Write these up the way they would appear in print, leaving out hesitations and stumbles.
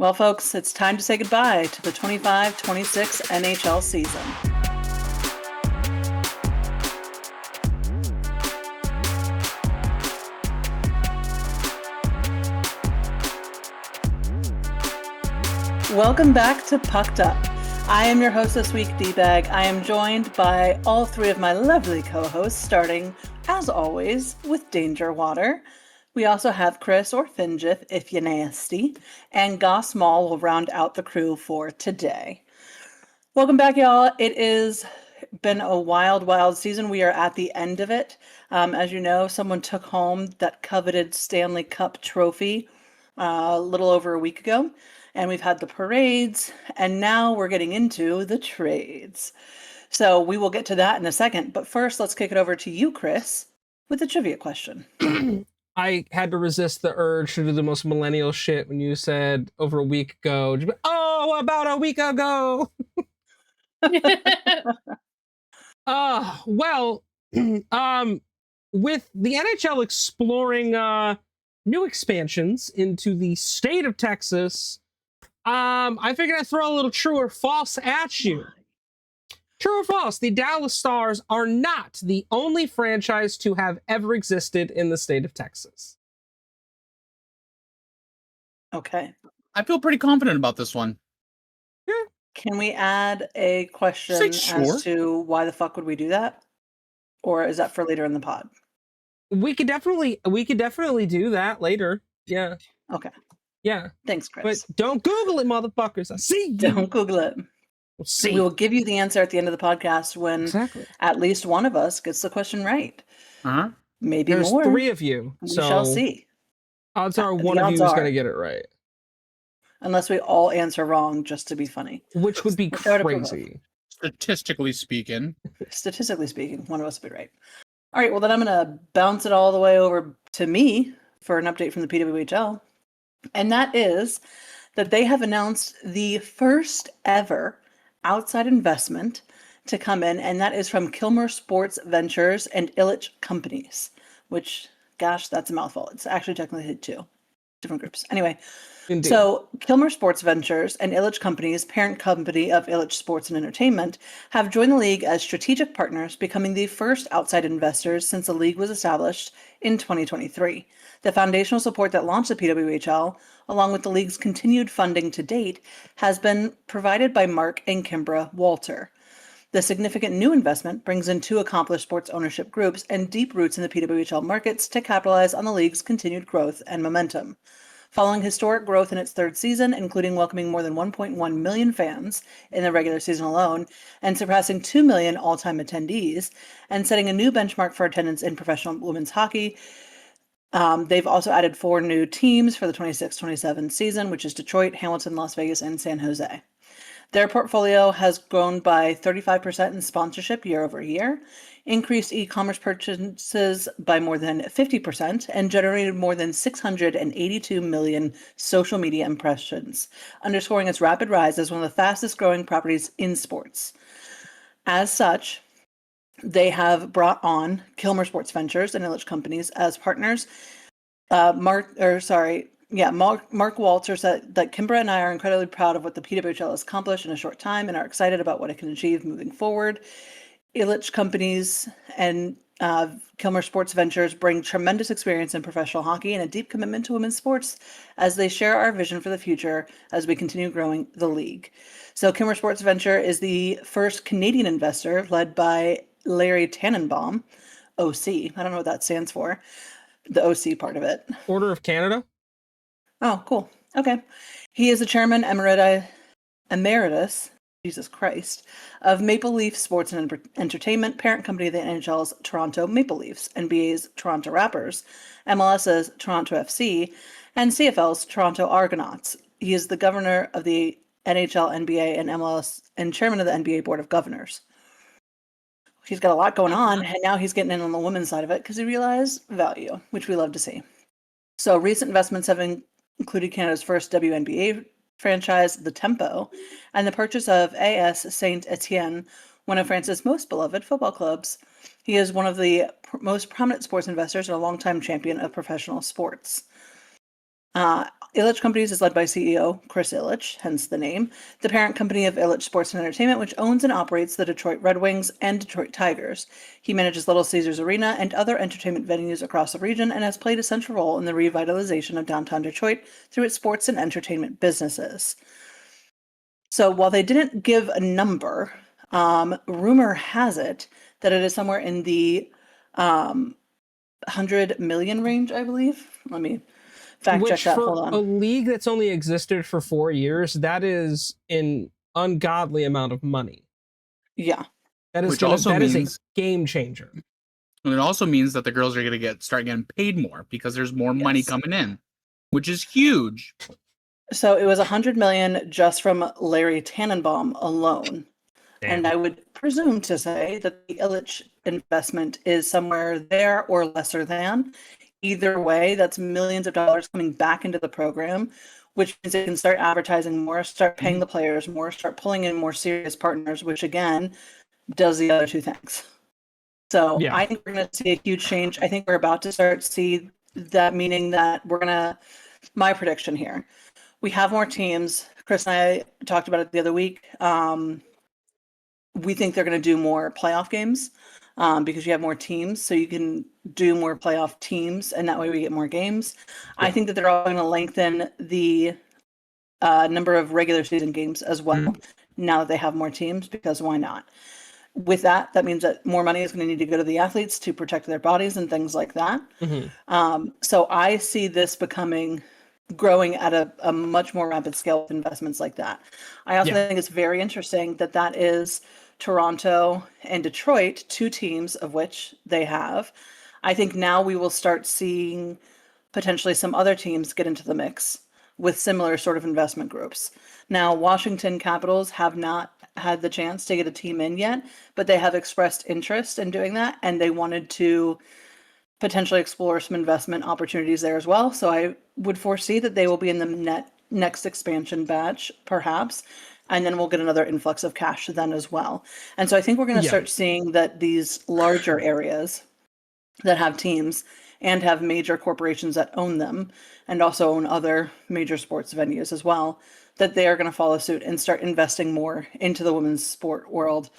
Well, folks, it's time to say goodbye to the 25-26 NHL season. Welcome back to Pucked Up. I am your host this week, D-Bag. I am joined by all three of my lovely co-hosts, starting, as always, with Danger Water. We also have Chris, or Finjith, if you nasty, and Goss Mall will round out the crew for today. Welcome back, y'all. It has been a wild, wild season. We are at the end of it. As you know, someone took home that coveted Stanley Cup trophy a little over a week ago, and we've had the parades, and now we're getting into the trades. So we will get to that in a second, but first, let's kick it over to you, Chris, with the trivia question. I had to resist the urge to do the most millennial shit when you said over a week ago. Oh, about a week ago. Well, with the NHL exploring new expansions into the state of Texas, I figured I'd throw a little true or false at you. True or false, the Dallas Stars are not the only franchise to have ever existed in the state of Texas. Okay. I feel pretty confident about this one. Can we add a question Say sure. as to why the fuck would we do that? Or is that for later in the pod? We could definitely do that later. Yeah. Okay. Yeah. Thanks, Chris. But don't Google it, motherfuckers. I see you. Don't Google it. We'll see. We will give you the answer at the end of the podcast when Exactly. at least one of us gets the question right. Uh-huh. Maybe There's more. 3 of you. We So shall see. odds are The one of odds you is are. going to get it right. Unless we all answer wrong just to be funny. Which would be Which I would approve of. crazy. Statistically speaking. Statistically speaking, one of us will be right. All right, well, then I'm going to bounce it all the way over to me for an update from the PWHL. And that is that they have announced the first ever outside investment to come in, and that is from Kilmer Sports Ventures and Illich Companies, which, gosh, that's a mouthful. It's actually technically 2 different groups. Anyway, Indeed. so Kilmer Sports Ventures and Illich Companies, parent company of Illich Sports and Entertainment, have joined the league as strategic partners, becoming the first outside investors since the league was established in 2023. The foundational support that launched the PWHL, along with the league's continued funding to date, has been provided by Mark and Kimbra Walter. The significant new investment brings in 2 accomplished sports ownership groups and deep roots in the PWHL markets to capitalize on the league's continued growth and momentum. Following historic growth in its 3rd season, including welcoming more than 1.1 million fans in the regular season alone, and surpassing 2 million all-time attendees, and setting a new benchmark for attendance in professional women's hockey, they've also added 4 new teams for the 26-27 season, which is Detroit, Hamilton, Las Vegas, and San Jose. Their portfolio has grown by 35% in sponsorship year over year, increased e-commerce purchases by more than 50%, and generated more than 682 million social media impressions, underscoring its rapid rise as one of the fastest growing properties in sports. As such, they have brought on Kilmer Sports Ventures and Illich Companies as partners. Mark Walter said that Kimbra and I are incredibly proud of what the PWHL has accomplished in a short time and are excited about what it can achieve moving forward. Illich Companies and Kilmer Sports Ventures bring tremendous experience in professional hockey and a deep commitment to women's sports as they share our vision for the future as we continue growing the league. So Kilmer Sports Venture is the first Canadian investor led by Larry Tannenbaum, OC. I don't know what that stands for. The OC part of it. Order of Canada? Oh, cool. Okay. He is the chairman emeritus, Jesus Christ, of Maple Leaf Sports and Entertainment, parent company of the NHL's Toronto Maple Leafs, NBA's Toronto Raptors, MLS's Toronto FC, and CFL's Toronto Argonauts. He is the governor of the NHL, NBA, and MLS, and chairman of the NBA Board of Governors. He's got a lot going on, and now he's getting in on the women's side of it because he realized value, which we love to see. So recent investments have included Canada's first WNBA franchise, the Tempo, and the purchase of AS Saint-Etienne, one of France's most beloved football clubs. He is one of the most prominent sports investors and a longtime champion of professional sports. Ilitch Companies is led by CEO Chris Ilitch, hence the name, the parent company of Ilitch Sports and Entertainment, which owns and operates the Detroit Red Wings and Detroit Tigers. He manages Little Caesars Arena and other entertainment venues across the region and has played a central role in the revitalization of downtown Detroit through its sports and entertainment businesses. So while they didn't give a number, rumor has it that it is somewhere in the 100 million range, I believe. Let me fact check Which that. for Hold on. a league that's only existed for 4 years, that is an ungodly amount of money. Yeah. That is Which also that is a means game changer. and it also means that the girls are going to start getting paid more because there's more money Yes. coming in, which is huge. So it was 100 million just from Larry Tannenbaum alone. Damn. And I would presume to say that the Ilitch investment is somewhere there or lesser than. Either way, that's millions of dollars coming back into the program, which means it can start advertising more, start paying the players more, start pulling in more serious partners, which again does the other two things. So Yeah. I think we're going to see a huge change. I think we're about to start see that, meaning that we're going to, my prediction here, we have more teams. Chris and I talked about it the other week. We think they're going to do more playoff games because you have more teams, so you can do more playoff teams, and that way we get more games. I Yeah. think that they're all going to lengthen the number of regular season games as well now that they have more teams, because why not? With that, that means that more money is going to need to go to the athletes to protect their bodies and things like that. So I see this growing at a much more rapid scale with investments like that. I also think it's very interesting that that is Toronto and Detroit, two teams of which they have. I think now we will start seeing potentially some other teams get into the mix with similar sort of investment groups. Now, Washington Capitals have not had the chance to get a team in yet, but they have expressed interest in doing that, and they wanted to potentially explore some investment opportunities there as well. So I would foresee that they will be in the next expansion batch, perhaps, and then we'll get another influx of cash then as well. And so I think we're going to start seeing that these larger areas that have teams and have major corporations that own them and also own other major sports venues as well, that they are going to follow suit and start investing more into the women's sport world.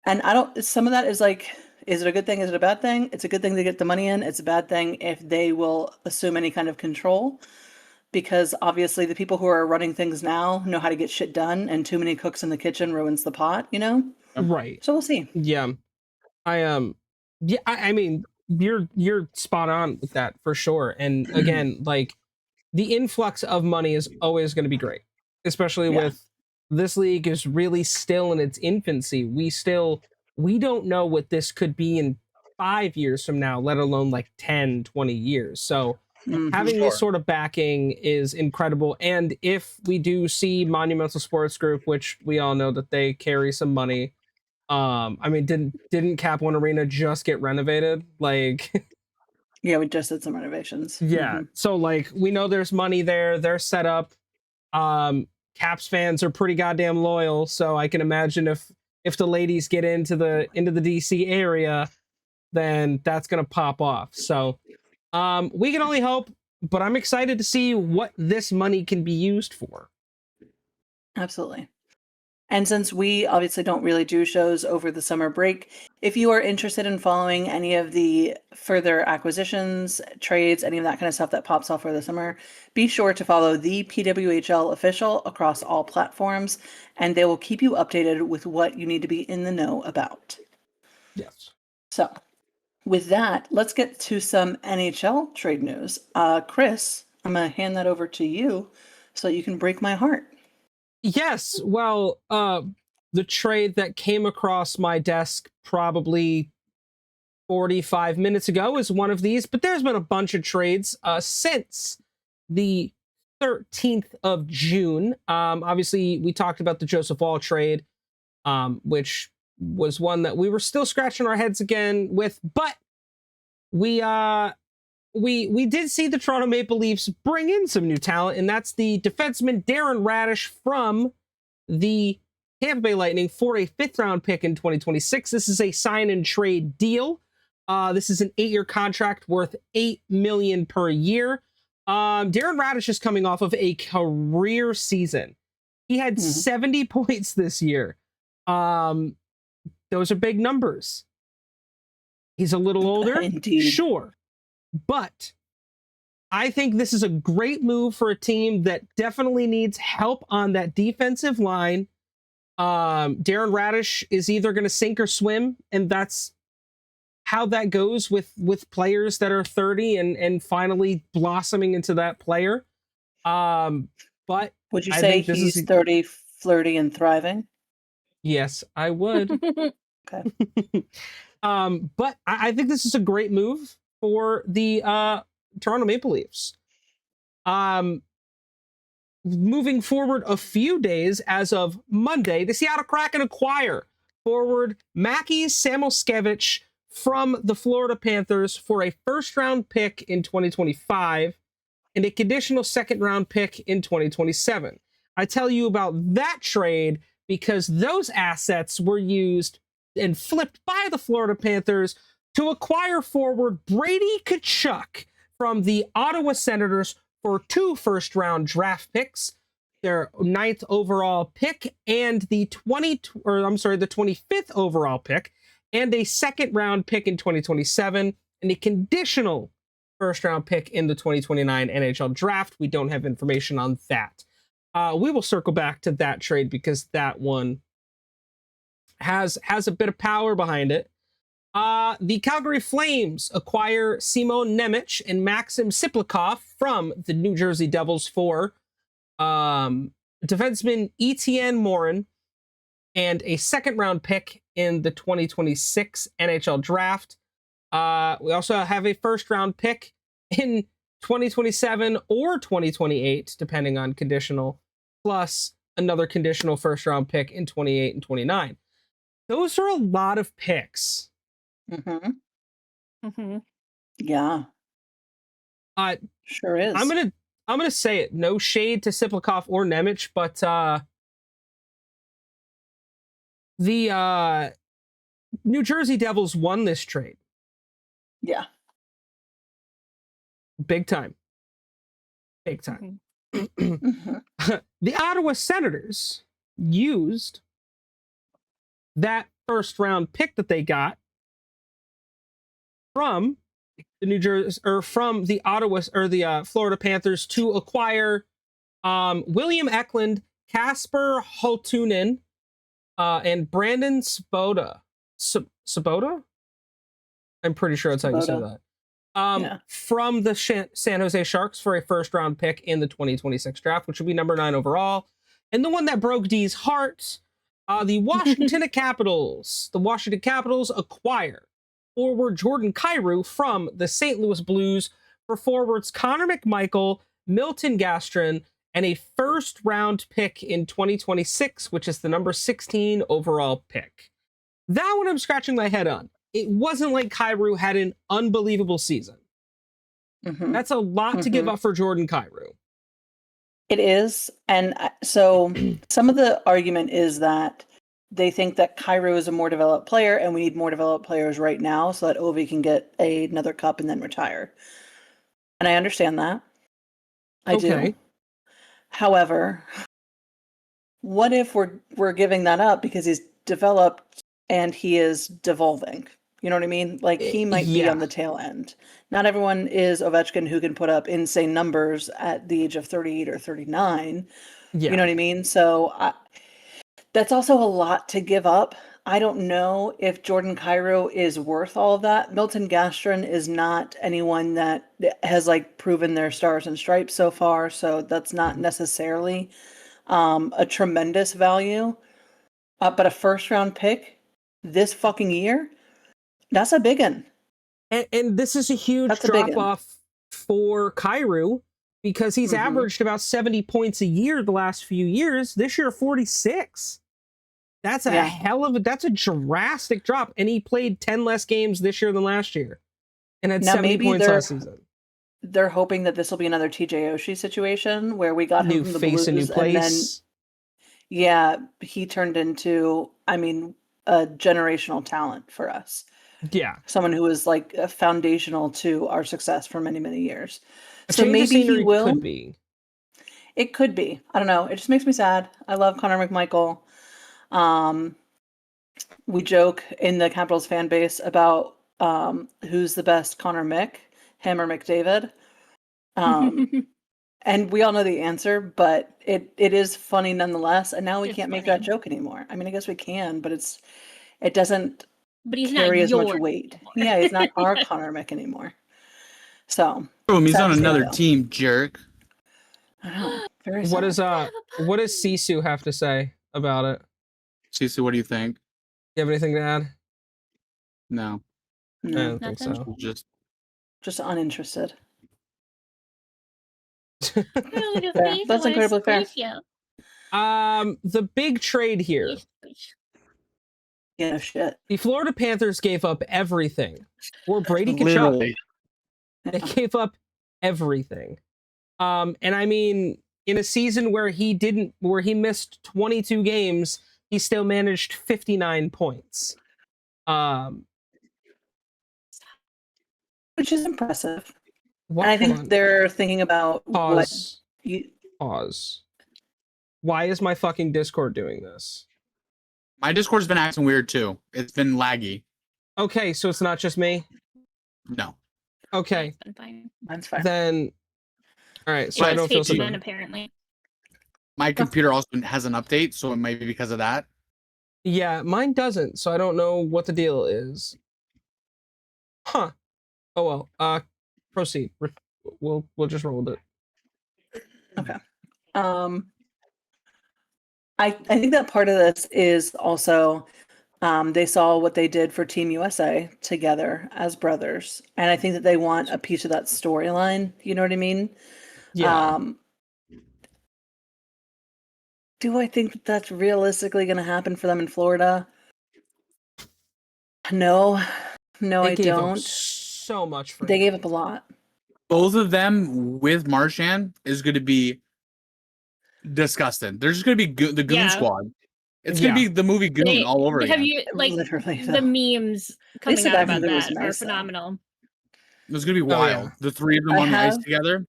And some of that is like, is it a good thing? Is it a bad thing? It's a good thing to get the money in. It's a bad thing if they will assume any kind of control, because obviously the people who are running things now know how to get shit done, and too many cooks in the kitchen ruins the pot, you know? Right. So we'll see. Yeah. I mean, you're spot on with that for sure. And again, like the influx of money is always going to be great, especially with this league is really still in its infancy. We don't know what this could be in 5 years from now, let alone like 10, 20 years. So having this sort of backing is incredible. And if we do see Monumental Sports Group, which we all know that they carry some money, I mean, didn't Cap One Arena just get renovated? Like, Yeah, we just did some renovations. yeah. So like, we know there's money there. They're set up. Caps fans are pretty goddamn loyal, so I can imagine if the ladies get into the DC area, then that's gonna pop off. So, we can only hope. But I'm excited to see what this money can be used for. Absolutely. And since we obviously don't really do shows over the summer break, if you are interested in following any of the further acquisitions, trades, any of that kind of stuff that pops off for the summer, be sure to follow the PWHL official across all platforms, and they will keep you updated with what you need to be in the know about. Yes. So, with that, let's get to some NHL trade news. Chris, I'm going to hand that over to you so that you can break my heart. Yes, well, the trade that came across my desk probably 45 minutes ago is one of these, but there's been a bunch of trades since the 13th of June. Obviously, we talked about the Joseph Wall trade, which was one that we were still scratching our heads again with, but we did see the Toronto Maple Leafs bring in some new talent, and that's the defenseman Darren Radish from the Tampa Bay Lightning for a 5th-round pick in 2026. This is a sign-and-trade deal. This is an 8-year contract worth $8 million per year. Darren Radish is coming off of a career season. He had 70 points this year. Those are big numbers. He's a little older, Indeed. sure. But I think this is a great move for a team that definitely needs help on that defensive line. Darren Radish is either going to sink or swim, and that's how that goes with players that are 30 and finally blossoming into that player. But would you I say think this he's is 30, flirty, and thriving? yes, I would. Okay. But I think this is a great move for the Toronto Maple Leafs. Moving forward a few days, as of Monday, the Seattle Kraken acquire forward Mackie Samoskevich from the Florida Panthers for a first-round pick in 2025 and a conditional second-round pick in 2027. I tell you about that trade because those assets were used and flipped by the Florida Panthers to acquire forward Brady Tkachuk from the Ottawa Senators for 2 first-round draft picks, their 9th overall pick and the 25th overall pick, and a second-round pick in 2027, and a conditional first-round pick in the 2029 NHL draft. We don't have information on that. We will circle back to that trade because that one has a bit of power behind it. The Calgary Flames acquire Simon Nemec and Maxim Siplikov from the New Jersey Devils for defenseman Etienne Morin and a second-round pick in the 2026 NHL draft. We also have a first-round pick in 2027 or 2028, depending on conditional, plus another conditional first-round pick in 28 and 29. Those are a lot of picks. Yeah, sure is. I'm gonna say it. No shade to Siplikov or Nemec, but the New Jersey Devils won this trade. Yeah. Big time. Big time. The Ottawa Senators used that first round pick that they got from the New Jersey or from the Ottawa or the Florida Panthers to acquire William Eklund, Kasper Holtunen, and Brandon Svoboda. Svoboda? I'm pretty sure that's how you say that. From the San Jose Sharks for a first-round pick in the 2026 draft, which will be number 9 overall. And the one that broke D's heart, the Washington Capitals. The Washington Capitals acquire forward Jordan Kyrou from the St. Louis Blues for forwards Connor McMichael, Milton Gastron, and a first-round pick in 2026, which is the number 16 overall pick. That one I'm scratching my head on. It wasn't like Kyrou had an unbelievable season. That's a lot to give up for Jordan Kyrou. It is. And so some of the argument is that they think that Kyrou is a more developed player and we need more developed players right now so that Ovi can get another cup and then retire. And I understand that. I do. However, what if we're giving that up because he's developed and he is devolving? You know what I mean? Like, he might be on the tail end. Not everyone is Ovechkin who can put up insane numbers at the age of 38 or 39. You know what I mean? So that's also a lot to give up. I don't know if Jordan Kyrou is worth all of that. Milton Gastron is not anyone that has like proven their stars and stripes so far. So that's not necessarily a tremendous value. But a first round pick this fucking year, that's a big one. And this is a huge drop off for Kyrou because he's averaged about 70 points a year the last few years. This year, 46. That's that's a drastic drop. And he played 10 less games this year than last year and had 70 points last season. They're hoping that this will be another TJ Oshie situation where we got him from the Blues, and new place. And then, he turned into, I mean, a generational talent for us. Yeah. Someone who was like foundational to our success for many, many years. A So change of maybe he scenery will. could be. It could be. I don't know. It just makes me sad. I love Connor McMichael. We joke in the Capitals fan base about who's the best Connor Mick, him or McDavid. And we all know the answer, but it is funny nonetheless. And now we It's can't make that funny. joke anymore. I mean, I guess we can, but it doesn't But he's carry not as much your weight. anymore. Yeah, he's not our Connor Mick anymore. So Boom, he's sad on to see another though. team, jerk. I know. Very What sad. does Sisu have to say about it? Cece, what do you think? You have anything to add? No, I No, don't think Nothing. so. just uninterested. Really just Fair. space That's or incredibly fair. space, yeah. The big trade here. Yes, space. Yeah, no shit. The Florida Panthers gave up everything for Brady Tkachuk. literally. They gave up everything. And I mean, in a season where he missed 22 games, he still managed 59 points. Which is impressive. What? And I Hold think on. they're thinking about what Pause. you. Pause. Why is my fucking Discord doing this? My Discord's been acting weird too. It's been laggy. Okay, so it's not just me. No. Okay, It's been fine. Mine's fine. then. All right, so Yeah, I don't feel so Fate bad. apparently. My computer also has an update, so it might be because of that. Yeah, mine doesn't, so I don't know what the deal is. Huh. Oh well. Proceed. We'll just roll with it. Okay. I think that part of this is also they saw what they did for Team USA together as brothers, and I think that they want a piece of that storyline. You know what I mean? Yeah. Do I think that's realistically going to happen for them in Florida? No, They I gave up don't. so much for They him. gave up a lot. Both of them with Marchand is going to be disgusting. They're just going to be the Goon Yeah. Squad. It's going to Yeah. be the movie Goon all over Have again. you like Literally, the though. memes At least coming the out guy about from Blue was that are nice, though. phenomenal. It's going to be Oh, wild. yeah. The three of them I on the ice have- together.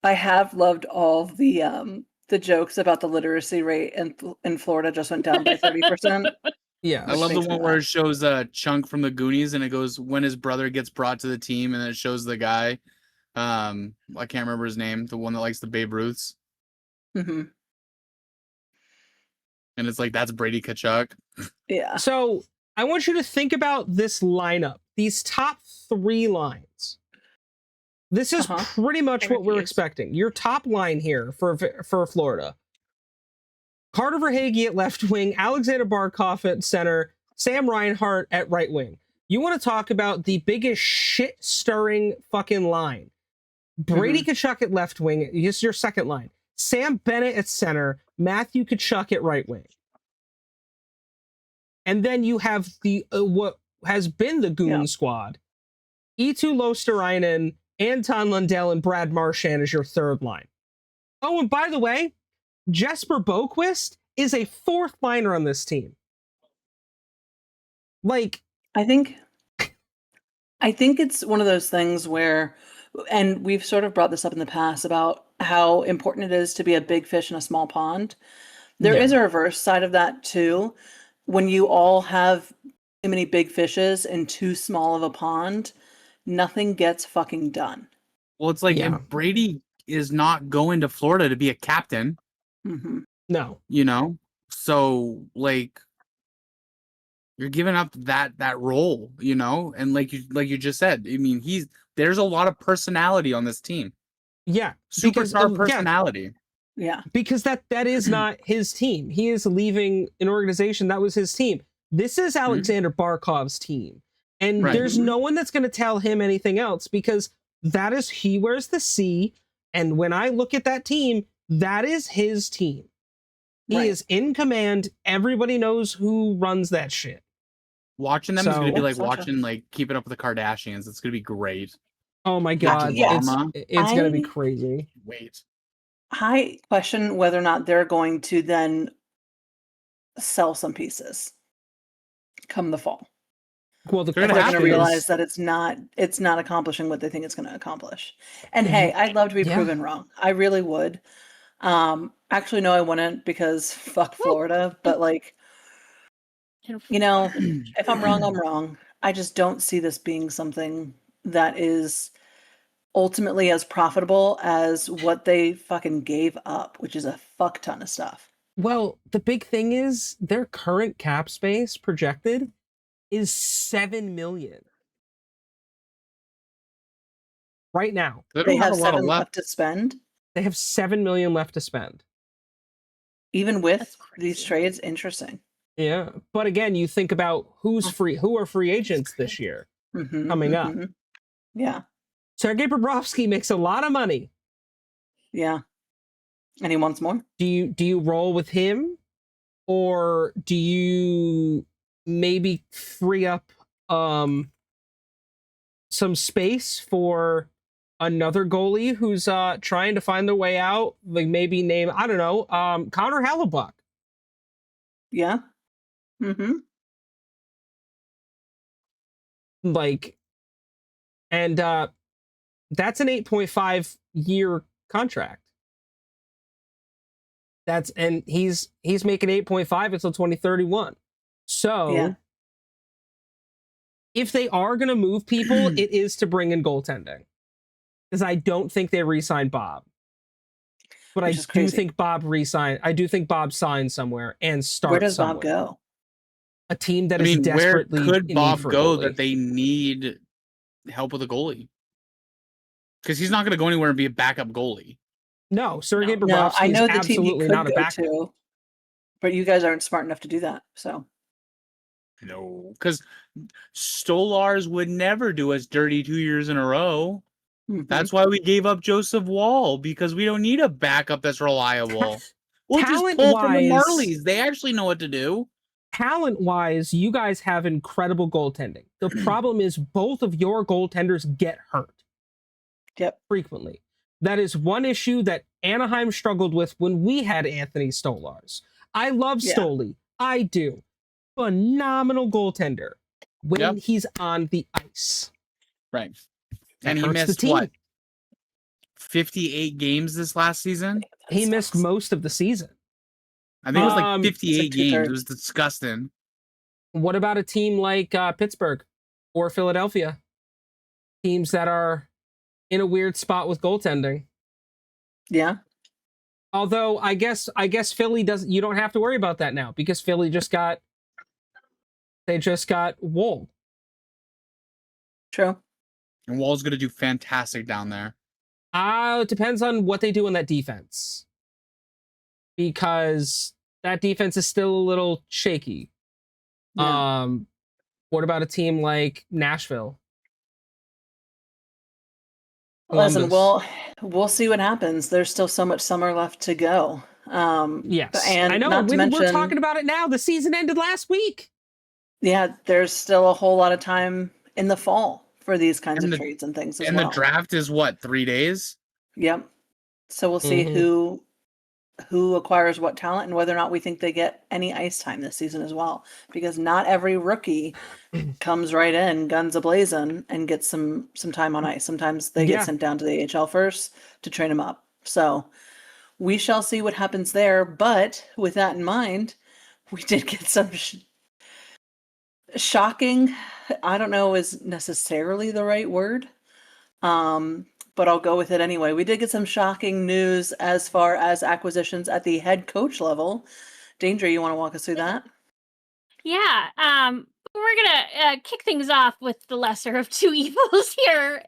I have loved all the jokes about the literacy rate in Florida just went down by 30%. Yeah. I Which love the makes me one where laugh. it shows Chunk from the Goonies, and it goes when his brother gets brought to the team, and it shows the guy. I can't remember his name. The one that likes the Babe Ruths, Hmm. and it's like that's Brady Tkachuk. Yeah. So I want you to think about this lineup. These top 3 lines. This is pretty much what we're Refuse. expecting. Your top line here for Florida. Carter Verhaeghe at left wing, Alexander Barkov at center, Sam Reinhart at right wing. You want to talk about the biggest shit-stirring fucking line. Brady Tkachuk at left wing, this is your second line. Sam Bennett at center, Matthew Tkachuk at right wing. And then you have the what has been the Goon Squad. Eetu Luostarinen, Anton Lundell, and Brad Marchand is your third line. Oh, and by the way, Jesper Boquist is a 4th liner on this team. Like, I think it's one of those things where, and we've sort of brought this up in the past about how important it is to be a big fish in a small pond. There is a reverse side of that too. When you all have too many big fishes in too small of a pond, nothing gets fucking done. Well, it's like and Brady is not going to Florida to be a captain. Mm-hmm. No. You know, so like you're giving up that role, you know, and like you just said, I mean, there's a lot of personality on this team. Yeah, Superstar personality. Yeah, because that is not his team. He is leaving an organization that was his team. This is Alexander Barkov's team, and there's no one that's going to tell him anything else because he wears the C. And when I look at that team, that is his team. He is in command. Everybody knows who runs that shit. Watching them is going to be like watching like Keeping Up with the Kardashians. It's going to be great. Oh my god, it's going to be crazy. Wait. I question whether or not they're going to then sell some pieces come the fall. Well, the They're gonna They're have going to to. realize that it's not accomplishing what they think it's going to accomplish. And hey, I'd love to be Yeah. proven wrong. I really would. Actually, no, I wouldn't because fuck Florida. But like, you know, if I'm wrong, I'm wrong. I just don't see this being something that is ultimately as profitable as what they fucking gave up, which is a fuck ton of stuff. Well, the big thing is their current cap space projected is 7 million right now. They They don't have have a lot of 7 left. left to spend, They have 7 million left to spend. even with That's these crazy. trades. Interesting. Yeah, but again, you think about who are free agents this crazy. year Mhm, coming up. mhm. Yeah, Sergei Bobrovsky makes a lot of money. yeah. And he wants more. Do you roll with him, or do you maybe free up some space for another goalie who's trying to find their way out? Like maybe name, I don't know, Connor Hellebuck. Yeah. Mhm. Like, and that's an 8.5 year contract. And he's making 8.5 until 2031. So Yeah. if they are going to move people, it is to bring in goaltending, because I don't think they re-signed Bob. But Which I is do crazy. think Bob re-signed. I do think Bob signed somewhere and Where starts does Bob somewhere. go? A team that I is mean, where desperately could in need Bob for a go goalie. that they need help with a goalie? Because he's not going to go anywhere and be a backup goalie. No, Sergei No. No, I Bobrovsky is know the team he absolutely could not a go backup. to, but you guys aren't smart enough to do that. So No, because Stolars would never do us dirty 2 years in a row. mhm. That's why we gave up Joseph Wall, because we don't need a backup that's reliable. We'll just pull from the Talent-wise- Marlies. They actually know what to do. Talent-wise, you guys have incredible goaltending. The problem is both of your goaltenders get hurt Yep. frequently. That is one issue that Anaheim struggled with when we had Anthony Stolars. I love Yeah. Stoli. I do. Phenomenal goaltender when Yep. he's on the ice. Right. That And he hurts the missed team. what? 58 games this last season? That He missed sucks. most of the season. I think it was like Um, 58 It's like games. It 2/3. was disgusting. What about a team like Pittsburgh or Philadelphia? Teams that are in a weird spot with goaltending. Yeah. Although I guess Philly doesn't. You don't have to worry about that now because Philly just got Wold. True. And Wall's going to do fantastic down there. It depends on what they do in that defense, because that defense is still a little shaky. Yeah. What about a team like Nashville? Listen, Columbus? we'll see what happens. There's still so much summer left to go. Yes, And I know. not to We're mention, talking about it now. The season ended last week. yeah, there's still a whole lot of time in the fall for these kinds And of the- trades and things as And well. the draft is what, 3 days? Yep. So we'll see Mhm. who acquires what talent and whether or not we think they get any ice time this season as well. Because not every rookie comes right in, guns a-blazing, and gets some time on ice. Sometimes they Yeah. get sent down to the AHL first to train them up. So we shall see what happens there. But with that in mind, we did get some shocking, I don't know is necessarily the right word, but I'll go with it anyway. We did get some shocking news as far as acquisitions at the head coach level. Danger, you want to walk us through that? Yeah. We're gonna kick things off with the lesser of two evils here.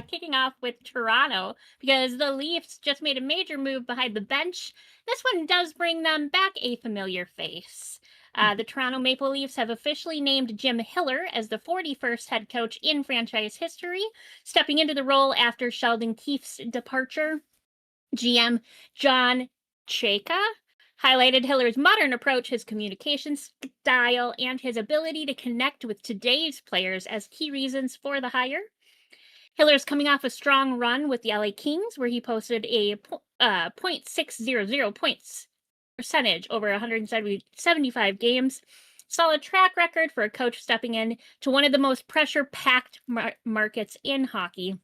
Kicking off with Toronto, because the Leafs just made a major move behind the bench. This one does bring them back a familiar face. The Toronto Maple Leafs have officially named Jim Hiller as the 41st head coach in franchise history, stepping into the role after Sheldon Keefe's departure. GM John Chayka highlighted Hiller's modern approach, his communication style, and his ability to connect with today's players as key reasons for the hire. Hiller's coming off a strong run with the LA Kings, where he posted a .600 points percentage over 175 games, solid track record for a coach stepping in to one of the most pressure-packed markets in hockey.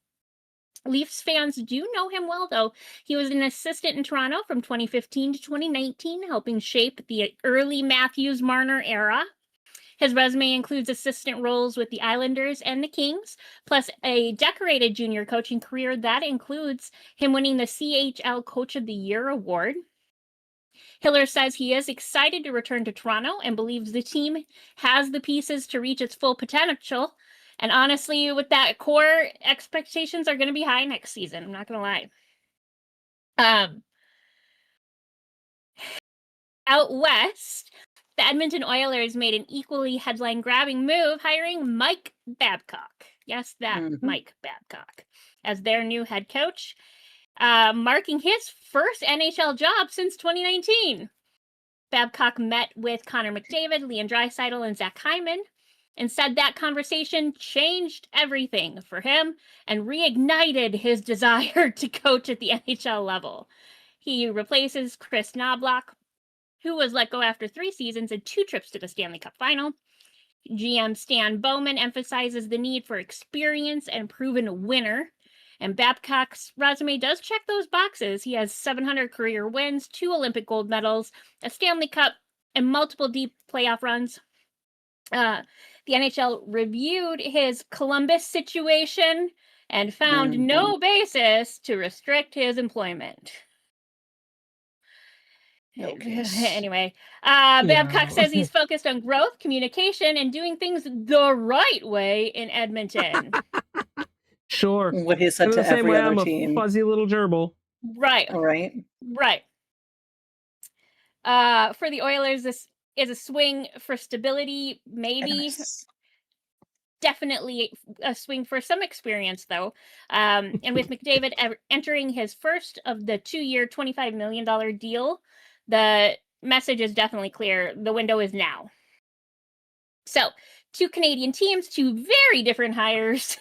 Leafs fans do know him well, though. He was an assistant in Toronto from 2015 to 2019, helping shape the early Matthews-Marner era. His resume includes assistant roles with the Islanders and the Kings, plus a decorated junior coaching career that includes him winning the CHL Coach of the Year award. Hiller says he is excited to return to Toronto and believes the team has the pieces to reach its full potential. And honestly, with that core, expectations are going to be high next season. I'm not going to lie. Out west, the Edmonton Oilers made an equally headline-grabbing move, hiring Mike Babcock. Yes, that Mike Babcock as their new head coach, marking his first NHL job since 2019. Babcock met with Connor McDavid, Leon Draisaitl, and Zach Hyman, and said that conversation changed everything for him and reignited his desire to coach at the NHL level. He replaces Chris Knobloch, who was let go after 3 seasons and 2 trips to the Stanley Cup final. GM Stan Bowman emphasizes the need for experience and proven winner. And Babcock's resume does check those boxes. He has 700 career wins, 2 Olympic gold medals, a Stanley Cup, and multiple deep playoff runs. The NHL reviewed his Columbus situation and found no basis to restrict his employment. Anyway, Babcock says he's focused on growth, communication, and doing things the right way in Edmonton. Sure. What he said In to the same every way, other I'm team. a fuzzy little gerbil. Right. Right. Right. For the Oilers, this is a swing for stability, maybe. Yes. Definitely a swing for some experience, though. And with McDavid entering his first of the 2-year, $25 million deal, the message is definitely clear. The window is now. So, 2 Canadian teams, 2 very different hires.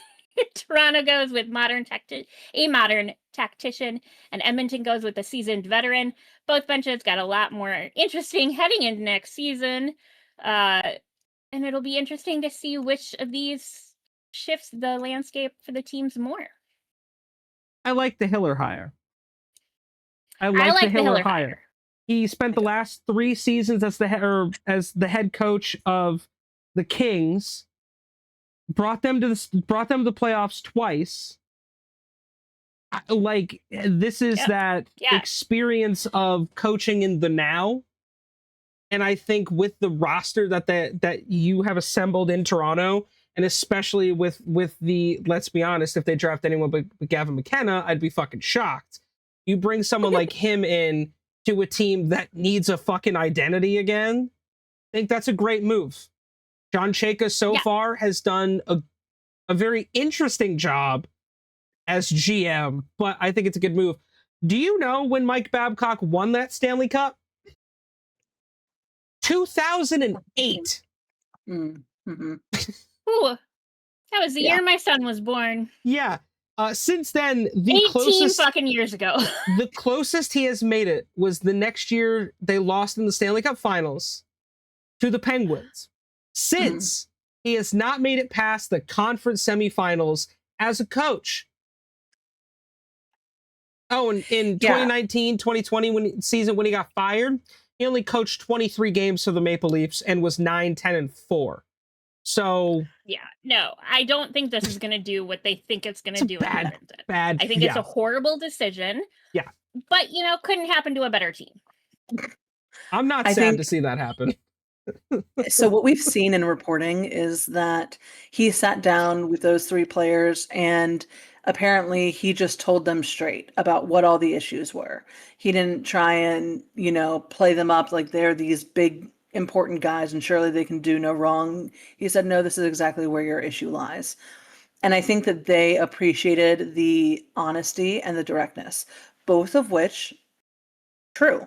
Toronto goes with a modern tactician, and Edmonton goes with a seasoned veteran. Both benches got a lot more interesting heading into next season. And it'll be interesting to see which of these shifts the landscape for the teams more. I like the Hiller hire. I like the Hiller hire. He spent the last 3 seasons as the head coach of the Kings. Brought them to the playoffs twice. Like, this is that experience of coaching in the now. And I think with the roster that you have assembled in Toronto, and especially with the, let's be honest, if they draft anyone but Gavin McKenna, I'd be fucking shocked. You bring someone like him in to a team that needs a fucking identity again, I think that's a great move. John Chayka so far has done a very interesting job as GM, but I think it's a good move. Do you know when Mike Babcock won that Stanley Cup? 2008. Mm-hmm. Ooh, that was the year my son was born. Yeah. Since then, the 18 closest fucking years ago. the closest he has made it was the next year they lost in the Stanley Cup Finals to the Penguins. Since he has not made it past the conference semifinals as a coach. Oh, and in 2019, 2020 season when he got fired, he only coached 23 games for the Maple Leafs and was 9-10-4. So yeah, no, I don't think this is going to do what they think it's going to do. Bad. I think it's a horrible decision. Yeah, but couldn't happen to a better team. I'm not sad to see that happen. So what we've seen in reporting is that he sat down with those 3 players and apparently he just told them straight about what all the issues were. He didn't try and, play them up like they're these big important guys and surely they can do no wrong. He said, no, this is exactly where your issue lies. And I think that they appreciated the honesty and the directness, both of which true.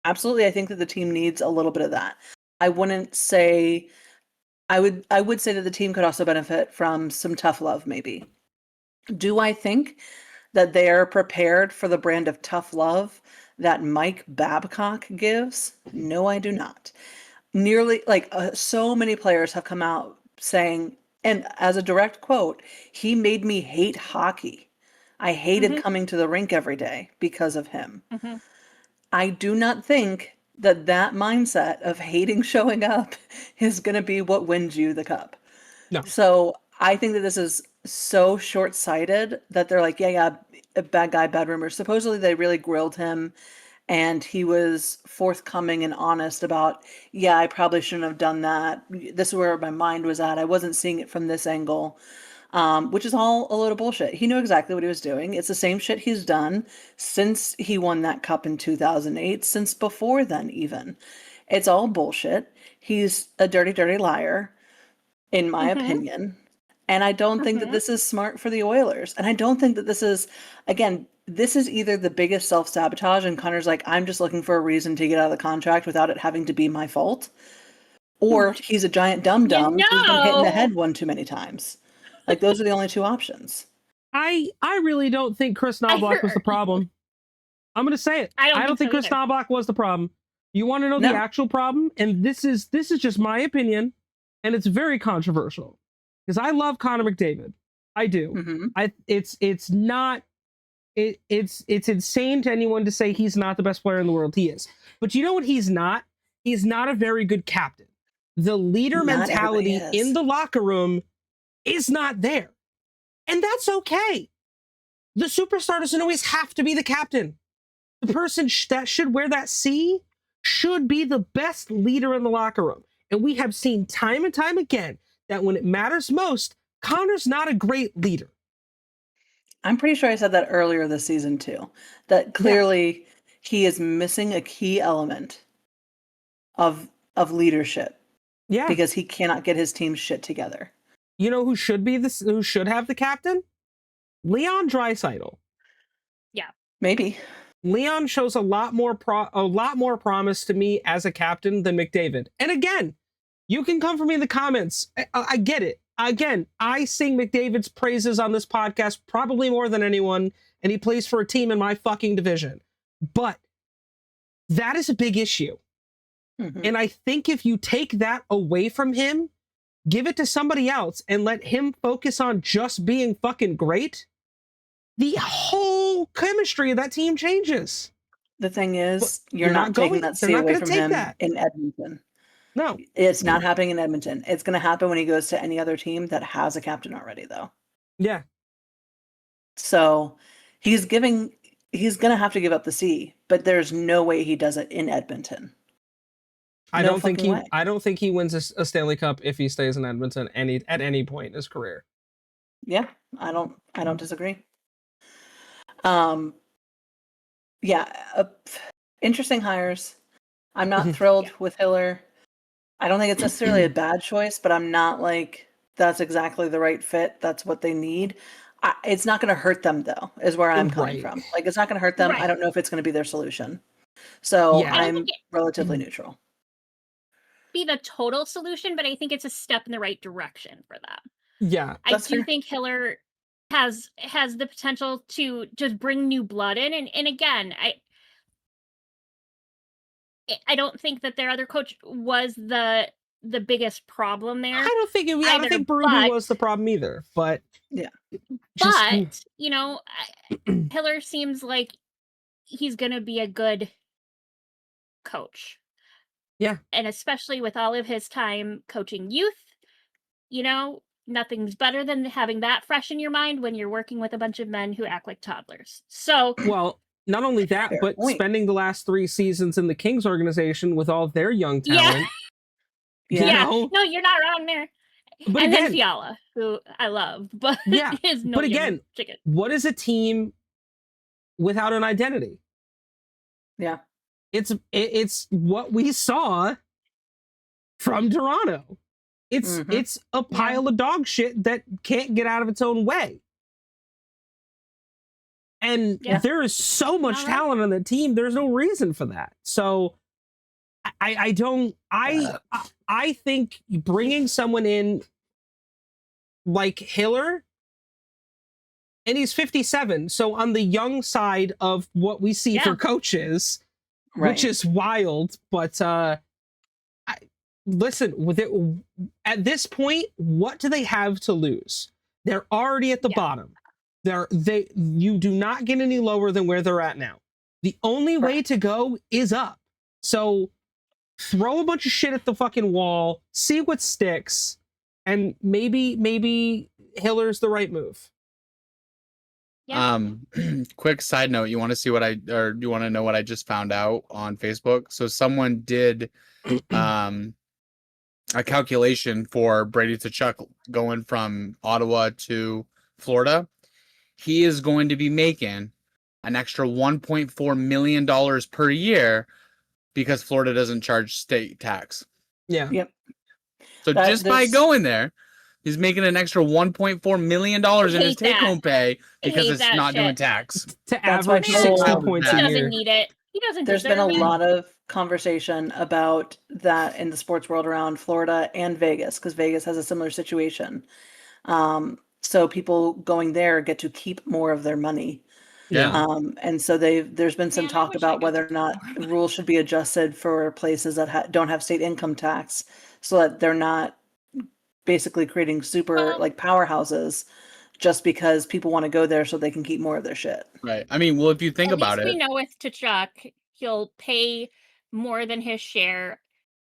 Absolutely. I think that the team needs a little bit of that. I would say that the team could also benefit from some tough love, maybe. Do I think that they are prepared for the brand of tough love that Mike Babcock gives? No, I do not. nearly so many players have come out saying, and as a direct quote, he made me hate hockey. I hated coming to the rink every day because of him. Mm-hmm. I do not think that mindset of hating showing up is going to be what wins you the cup. No. So I think that this is so short-sighted that they're like, yeah, a bad guy, bad rumors. Supposedly they really grilled him and he was forthcoming and honest about, yeah, I probably shouldn't have done that. This is where my mind was at. I wasn't seeing it from this angle, which is all a load of bullshit. He knew exactly what he was doing. It's the same shit he's done since he won that cup in 2008, since before then even. It's all bullshit. He's a dirty, dirty liar, in my opinion. And I don't think that this is smart for the Oilers. And I don't think that this is, again, this is either the biggest self-sabotage and Connor's like, I'm just looking for a reason to get out of the contract without it having to be my fault. Or he's a giant dum-dum who's been hit in the head one too many times. Like, those are the only two options. I really don't think Chris Knobloch was the problem. I'm going to say it. I don't think Chris Knobloch was the problem. You want to know the actual problem? And this is just my opinion, and it's very controversial. Because I love Connor McDavid. I do. It's insane to anyone to say he's not the best player in the world. He is. But you know what he's not? He's not a very good captain. The leader mentality in the locker room is not there. And that's okay. The superstar doesn't always have to be the captain. The person that should wear that C should be the best leader in the locker room. And we have seen time and time again that when it matters most, Connor's not a great leader. I'm pretty sure I said that earlier this season too. That clearly he is missing a key element of leadership. Yeah. Because he cannot get his team shit together. You know who should be this? Who should have the captain? Leon Draisaitl. Yeah, maybe. Leon shows a lot more promise to me as a captain than McDavid. And again, you can come for me in the comments. I get it. Again, I sing McDavid's praises on this podcast probably more than anyone, and he plays for a team in my fucking division. But that is a big issue. And I think if you take that away from him, give it to somebody else, and let him focus on just being fucking great, the whole chemistry of that team changes. The thing is, you're not taking that C away from him in Edmonton. No. It's not happening in Edmonton. It's going to happen when he goes to any other team that has a captain already, though. Yeah. So he's going to have to give up the C, but there's no way he does it in Edmonton. I don't think he wins a Stanley Cup if he stays in Edmonton at any point in his career. Yeah, I don't disagree. Interesting hires. I'm not thrilled with Hiller. I don't think it's necessarily a bad choice, but I'm not like, that's exactly the right fit. That's what they need. It's not going to hurt them, though, is where I'm coming from. Like, it's not going to hurt them. I don't know if it's going to be their solution. So I'm relatively neutral. Be the total solution, but I think it's a step in the right direction for them. Yeah, I do think Hiller has the potential to just bring new blood in, and again, I don't think that their other coach was the biggest problem there. I don't think Brady was the problem either. But but you know, Hiller seems like he's gonna be a good coach. Yeah. And especially with all of his time coaching youth, you know, nothing's better than having that fresh in your mind when you're working with a bunch of men who act like toddlers. So, well, not only that, but spending the last 3 seasons in the Kings organization with all their young talent. Yeah. No, you're not wrong there. But and again, then Fiala, who I love, but is no. But again, chicken. What is a team without an identity? Yeah. It's what we saw from Toronto. It's a pile of dog shit that can't get out of its own way. And there is so much talent on the team. There's no reason for that. So I think bringing someone in like Hiller, and he's 57, so on the young side of what we see for coaches. Which is wild, but listen, with it at this point, what do they have to lose? They're already at the Yeah. bottom. You do not get any lower than where they're at now. The only way to go is up. So throw a bunch of shit at the fucking wall, see what sticks, and maybe Hiller's the right move. Yeah. Quick side note, you want to see what you want to know what I just found out on Facebook? So someone did a calculation for Brady Tkachuk going from Ottawa to Florida. He is going to be making an extra $1.4 million per year because Florida doesn't charge state tax. Yeah. Yep. So just by going there, he's making an extra $1.4 million in his take-home pay because it's not doing tax. To That's why average people- 60 points He a doesn't year. need it. He doesn't. There's been a deserve it. lot of conversation about that in the sports world around Florida and Vegas, because Vegas has a similar situation. So people going there get to keep more of their money. Yeah. And so there's been some Man, I talk wish I about got whether or to not keep more. rules should be adjusted for places that don't have state income tax, so that they're not basically creating super Well- like powerhouses just because people want to go there so they can keep more of their shit. Right. I mean, well, if you think At about least we it, know with Tkachuk, he'll pay more than his share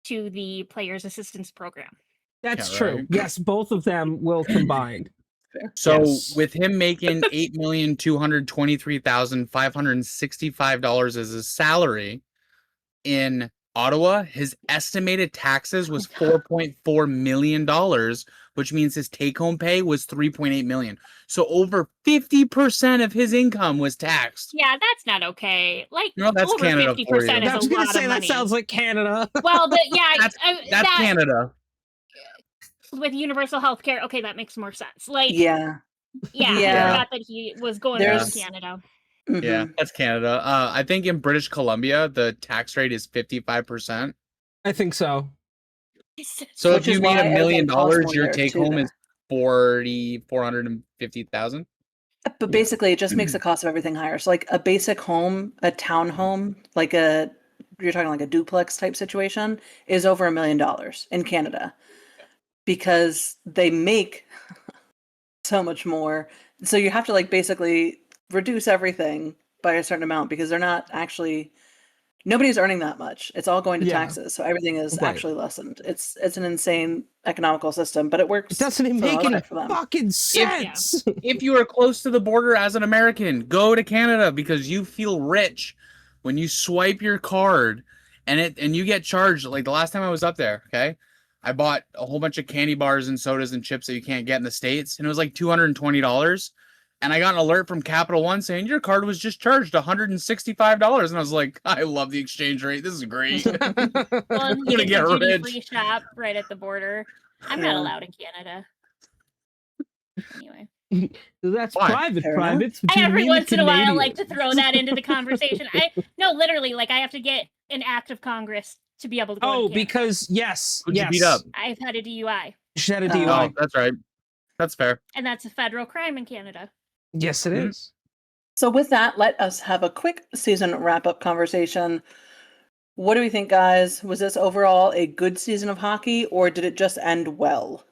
to the Players Assistance Program. That's Yeah, true. right. Yes, both of them will combine. so Yes. with him making $8,223,565 as his salary in Ottawa, his estimated taxes was $4.4 million, which means his take-home pay was $3.8 million. So over 50% of his income was taxed. Yeah, that's not okay. Like No, that's over Canada for 50% you. is I was a gonna lot say of that money. sounds like Canada. Well, That's that Canada. with universal health care, okay, that makes more sense. Like, Yeah. yeah, I Yeah. forgot that he was going There's- from Canada. Yeah, Mhm. that's Canada. I think in British Columbia, the tax rate is 55%. I think so. So Which if is you made why $1 million, everything costs more your there, take too, home there. is 450,000. But basically, it just makes the cost of everything higher. So, like a basic home, a townhome, you're talking like a duplex type situation, is over $1 million in Canada because they make so much more. So you have to like basically reduce everything by a certain amount because they're not actually. Nobody's earning that much. It's all going to Yeah. taxes, so everything is Right. actually lessened. It's an insane economical system, but it works. It doesn't for the make most any part for them. fucking sense. If you are close to the border as an American, go to Canada because you feel rich when you swipe your card and you get charged. Like the last time I was up there, okay, I bought a whole bunch of candy bars and sodas and chips that you can't get in the States, and it was like $220. And I got an alert from Capital One saying your card was just charged $165, and I was like, I love the exchange rate. This is great. Well, and gonna you get get the rich. duty-free shop right at the border. I'm not Yeah. allowed in Canada. Anyway, That's Why? private. Fair It's I between every me and once in a while Canadians. like to throw that into the conversation. No, literally, like I have to get an act of Congress to be able to go. Oh, to Canada. because yes, Who'd you yes. beat up? I've had a DUI, She had a Oh. DUI. Oh, that's right. That's fair. and that's a federal crime in Canada. Yes, it Mhm. is. So with that, let us have a quick season wrap-up conversation. What do we think, guys? Was this overall a good season of hockey, or did it just end well?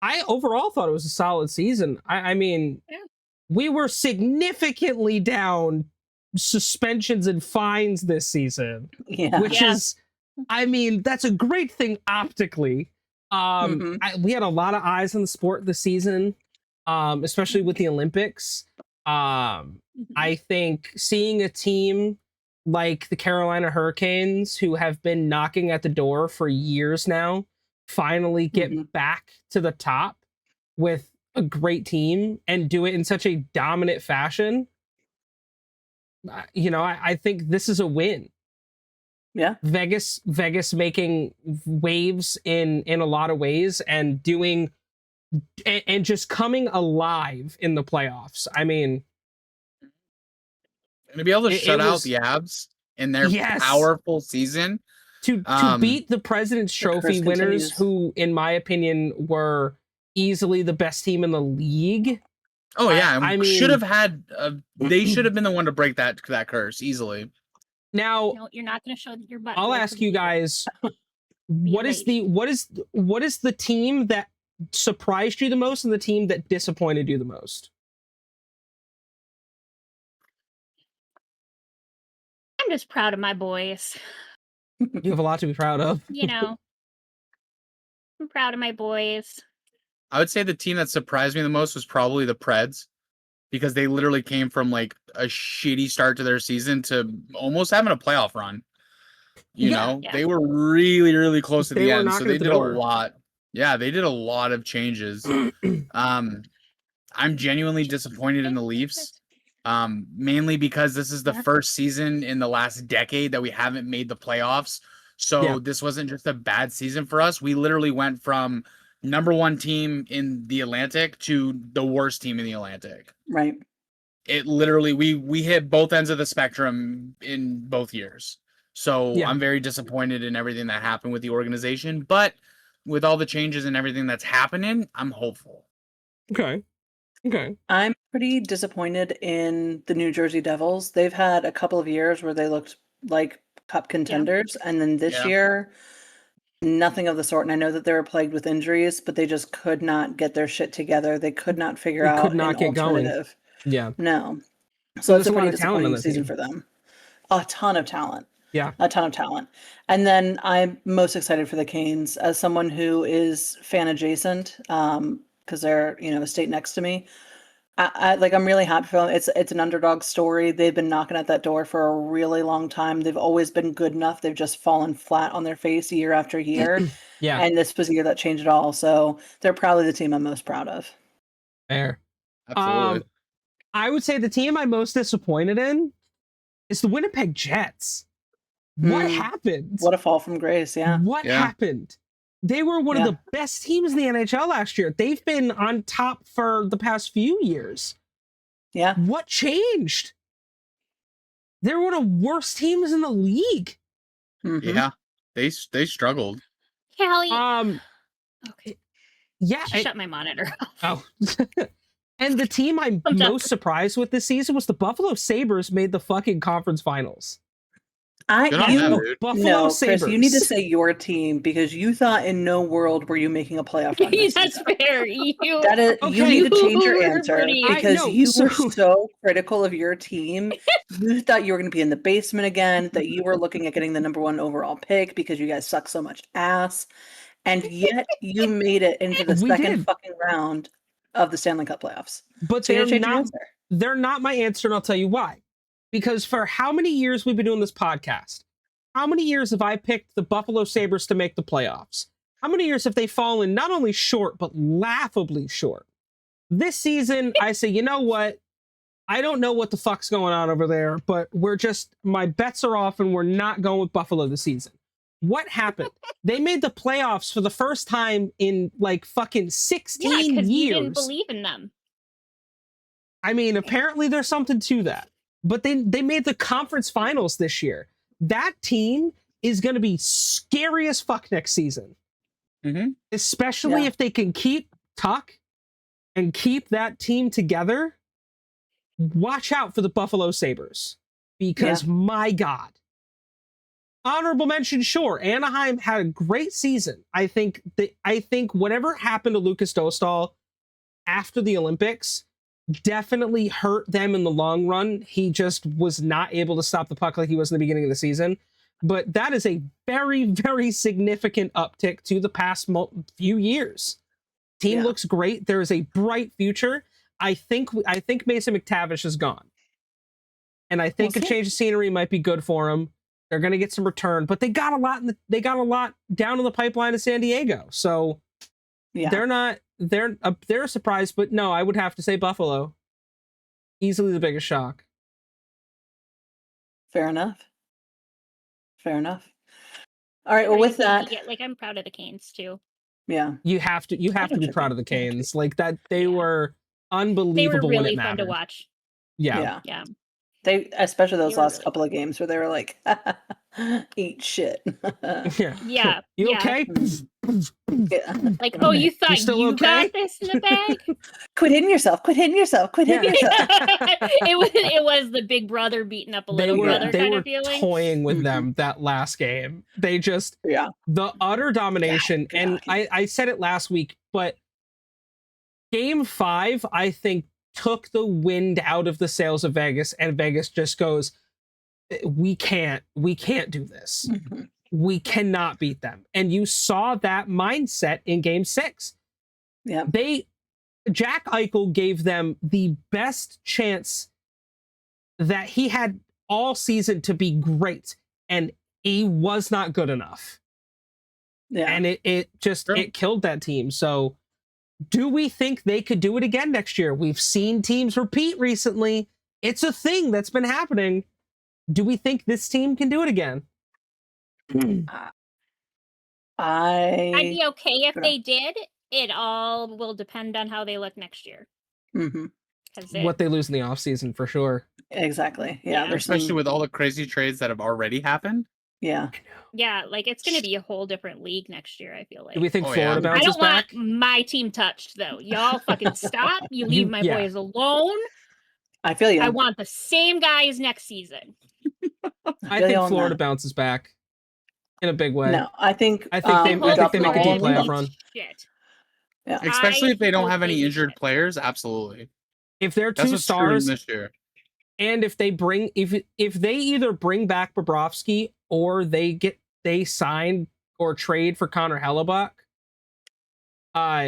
I overall thought it was a solid season. I mean, Yeah. we were significantly down suspensions and fines this season, Yeah. which Yeah. is, I mean, that's a great thing optically. Mhm. We had a lot of eyes on the sport this season, especially with the Olympics. I think seeing a team like the Carolina Hurricanes, who have been knocking at the door for years now, finally get Mhm. back to the top with a great team and do it in such a dominant fashion. I think this is a win. Yeah. Vegas making waves in a lot of ways and doing and just coming alive in the playoffs. I mean, And to be able to It- shut it out was- the Avs in their Yes. powerful season. to beat the President's The curse Trophy winners, continues. who, in my opinion, were easily the best team in the league. Oh yeah, I and mean- should have had. They should have been the one to break that curse easily. Now, No, you're not going to show your butt. I'll ask you guys, what is the team that surprised you the most and the team that disappointed you the most? I'm just proud of my boys. You have a lot to be proud of. You know, I'm proud of my boys. I would say the team that surprised me the most was probably the Preds, because they literally came from like a shitty start to their season to almost having a playoff run. You know, Yeah. they were really, really close at They the were end, so knocking they at the did door. a lot. Yeah, they did a lot of changes. I'm genuinely disappointed in the Leafs, mainly because this is the first season in the last decade that we haven't made the playoffs. So this wasn't just a bad season for us. We literally went from number one team in the Atlantic to the worst team in the Atlantic. Right. It literally, we hit both ends of the spectrum in both years. So I'm very disappointed in everything that happened with the organization, but with all the changes and everything that's happening, I'm hopeful. Okay. I'm pretty disappointed in the New Jersey Devils. They've had a couple of years where they looked like cup contenders, and then this year, nothing of the sort. And I know that they were plagued with injuries, but they just could not get their shit together. They could not figure out an alternative. Yeah. No. So it's a pretty lot of talent on disappointing that season team. for them. A ton of talent. Yeah. A ton of talent. And then I'm most excited for the Canes as someone who is fan adjacent, because they're, a state next to me. I'm really happy for them. It's an underdog story. They've been knocking at that door for a really long time. They've always been good enough. They've just fallen flat on their face year after year. Yeah. And this was a year that changed it all. So they're probably the team I'm most proud of. Fair. Absolutely. I would say the team I'm most disappointed in is the Winnipeg Jets. What happened? What a fall from grace, yeah. What happened? They were one of the best teams in the NHL last year. They've been on top for the past few years. Yeah. What changed? They're one of the worst teams in the league. Mm-hmm. Yeah. They struggled. Callie. Okay. Yeah. Shut my monitor off. Oh. And the team I'm most surprised with this season was the Buffalo Sabres made the fucking conference finals. Buffalo Sabres. Chris, you need to say your team because you thought in no world were you making a playoff run. That's fair. You need to change your answer because you were so critical of your team. You thought you were going to be in the basement again, that you were looking at getting the number 1 overall pick because you guys suck so much ass. And yet you made it into the second fucking round of the Stanley Cup playoffs. But so they're not my answer, and I'll tell you why. Because for how many years we've been doing this podcast, how many years have I picked the Buffalo Sabres to make the playoffs? How many years have they fallen not only short, but laughably short? This season, I say, you know what? I don't know what the fuck's going on over there, but my bets are off and we're not going with Buffalo this season. What happened? They made the playoffs for the first time in like fucking 16 years. Yeah, because you didn't believe in them. I mean, apparently there's something to that. But they made the conference finals this year. That team is going to be scary as fuck next season. Especially if they can keep Tuck and keep that team together. Watch out for the Buffalo Sabres. Because my God. Honorable mention, sure. Anaheim had a great season. I think whatever happened to Lucas Dostal after the Olympics definitely hurt them in the long run. He just was not able to stop the puck like he was in the beginning of the season. But that is a very, very significant uptick to the past few years. Team looks great. There is a bright future. I think Mason McTavish is gone. And I think a change of scenery might be good for him. They're going to get some return, but they got a lot down in the pipeline in San Diego. So they're a surprise, but no, I would have to say Buffalo. Easily the biggest shock. Fair enough. All right, well with that, I'm proud of the Canes too. Yeah. You have to be proud of the Canes. Like that they were unbelievable. They were really fun to watch. Yeah. They, especially those last couple of games where they were like, eat shit. Yeah. You okay? Yeah. Like, oh, you thought still you okay? got this in the bag? Quit hitting yourself. Quit hitting yourself. Quit hitting yourself. it was the big brother beating up a They little were brother they kind were of feeling. toying with Mhm. them that last game. They just Yeah. the utter domination, Yeah, and yeah. I said it last week, but game 5 I think took the wind out of the sails of Vegas, and Vegas just goes, we can't do this. Mhm. We cannot beat them. And you saw that mindset in game 6. Yeah. Jack Eichel gave them the best chance that he had all season to be great, and he was not good enough. Yeah. And it just True. it killed that team. So do we think they could do it again next year? We've seen teams repeat recently. It's a thing that's been happening. Do we think this team can do it again? I'd be okay if Yeah. they did. It all will depend on how they look next year. hmm 'Cause What they lose in the offseason for sure. Exactly. Yeah. Yeah. There's Especially some, with all the crazy trades that have already happened. yeah. yeah, like it's gonna be a whole different league next year, I feel like. Do we think Oh, Florida yeah. I bounces don't want back? my team touched though. Y'all fucking stop. You leave my yeah. boys alone. I feel you. I want the same guys next season. I feel you think on Florida that. bounces back in a big way. No, I think I think they- we I think dropped they the make a ball deep on playoff the- run. Shit. Yeah. Especially I if they don't hope have any they do injured shit. players. Absolutely. If they're That's two what's screwing them stars, this year. and if they bring if they either bring back Bobrovsky or they sign or trade for Connor Hellebuck,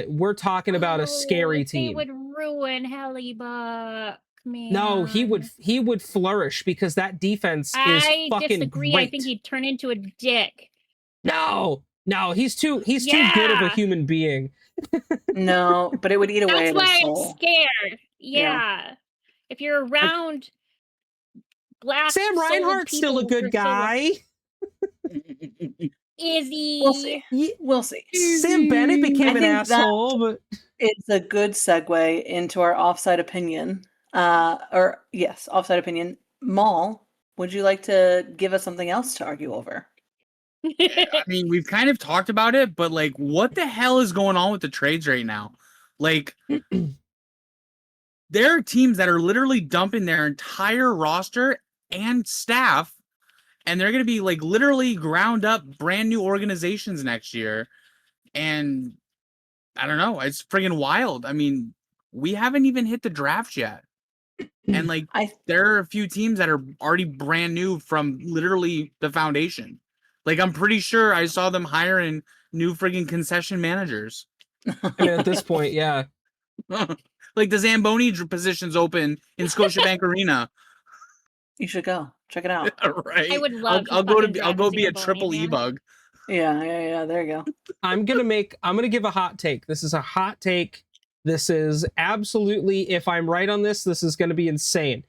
we're talking about a scary They team. would ruin Hellebuck, man. No, he would flourish because that defense is I fucking disagree. great. I think he'd turn into a dick. No, he's too good of a Yeah. human being. No, but it would eat away That's at why his I'm soul. scared. Yeah. Yeah. If you're around glass Sam Reinhart's still a good guy. Is he? We'll see. Ye- We'll see. Sam Bennett became I an think that- asshole, but It's a good segue into our offside opinion. Offside opinion. Maul, would you like to give us something else to argue over? I mean, we've kind of talked about it, but like, what the hell is going on with the trades right now? Like, there are teams that are literally dumping their entire roster and staff, and they're going to be like literally ground up brand new organizations next year. And I don't know, it's friggin' wild. I mean, we haven't even hit the draft yet. And like, there are a few teams that are already brand new from literally the foundation. Like, I'm pretty sure I saw them hiring new friggin' concession managers. I mean, at this point, yeah. Like the Zamboni position's open in Scotiabank Arena. You should go check it out. Right. I would love. I'll to go fucking to I'll drive go be a Zamboni, triple man. e-bug. Yeah. There you go. I'm gonna give a hot take. This is a hot take. This is absolutely, if I'm right on this is gonna be insane.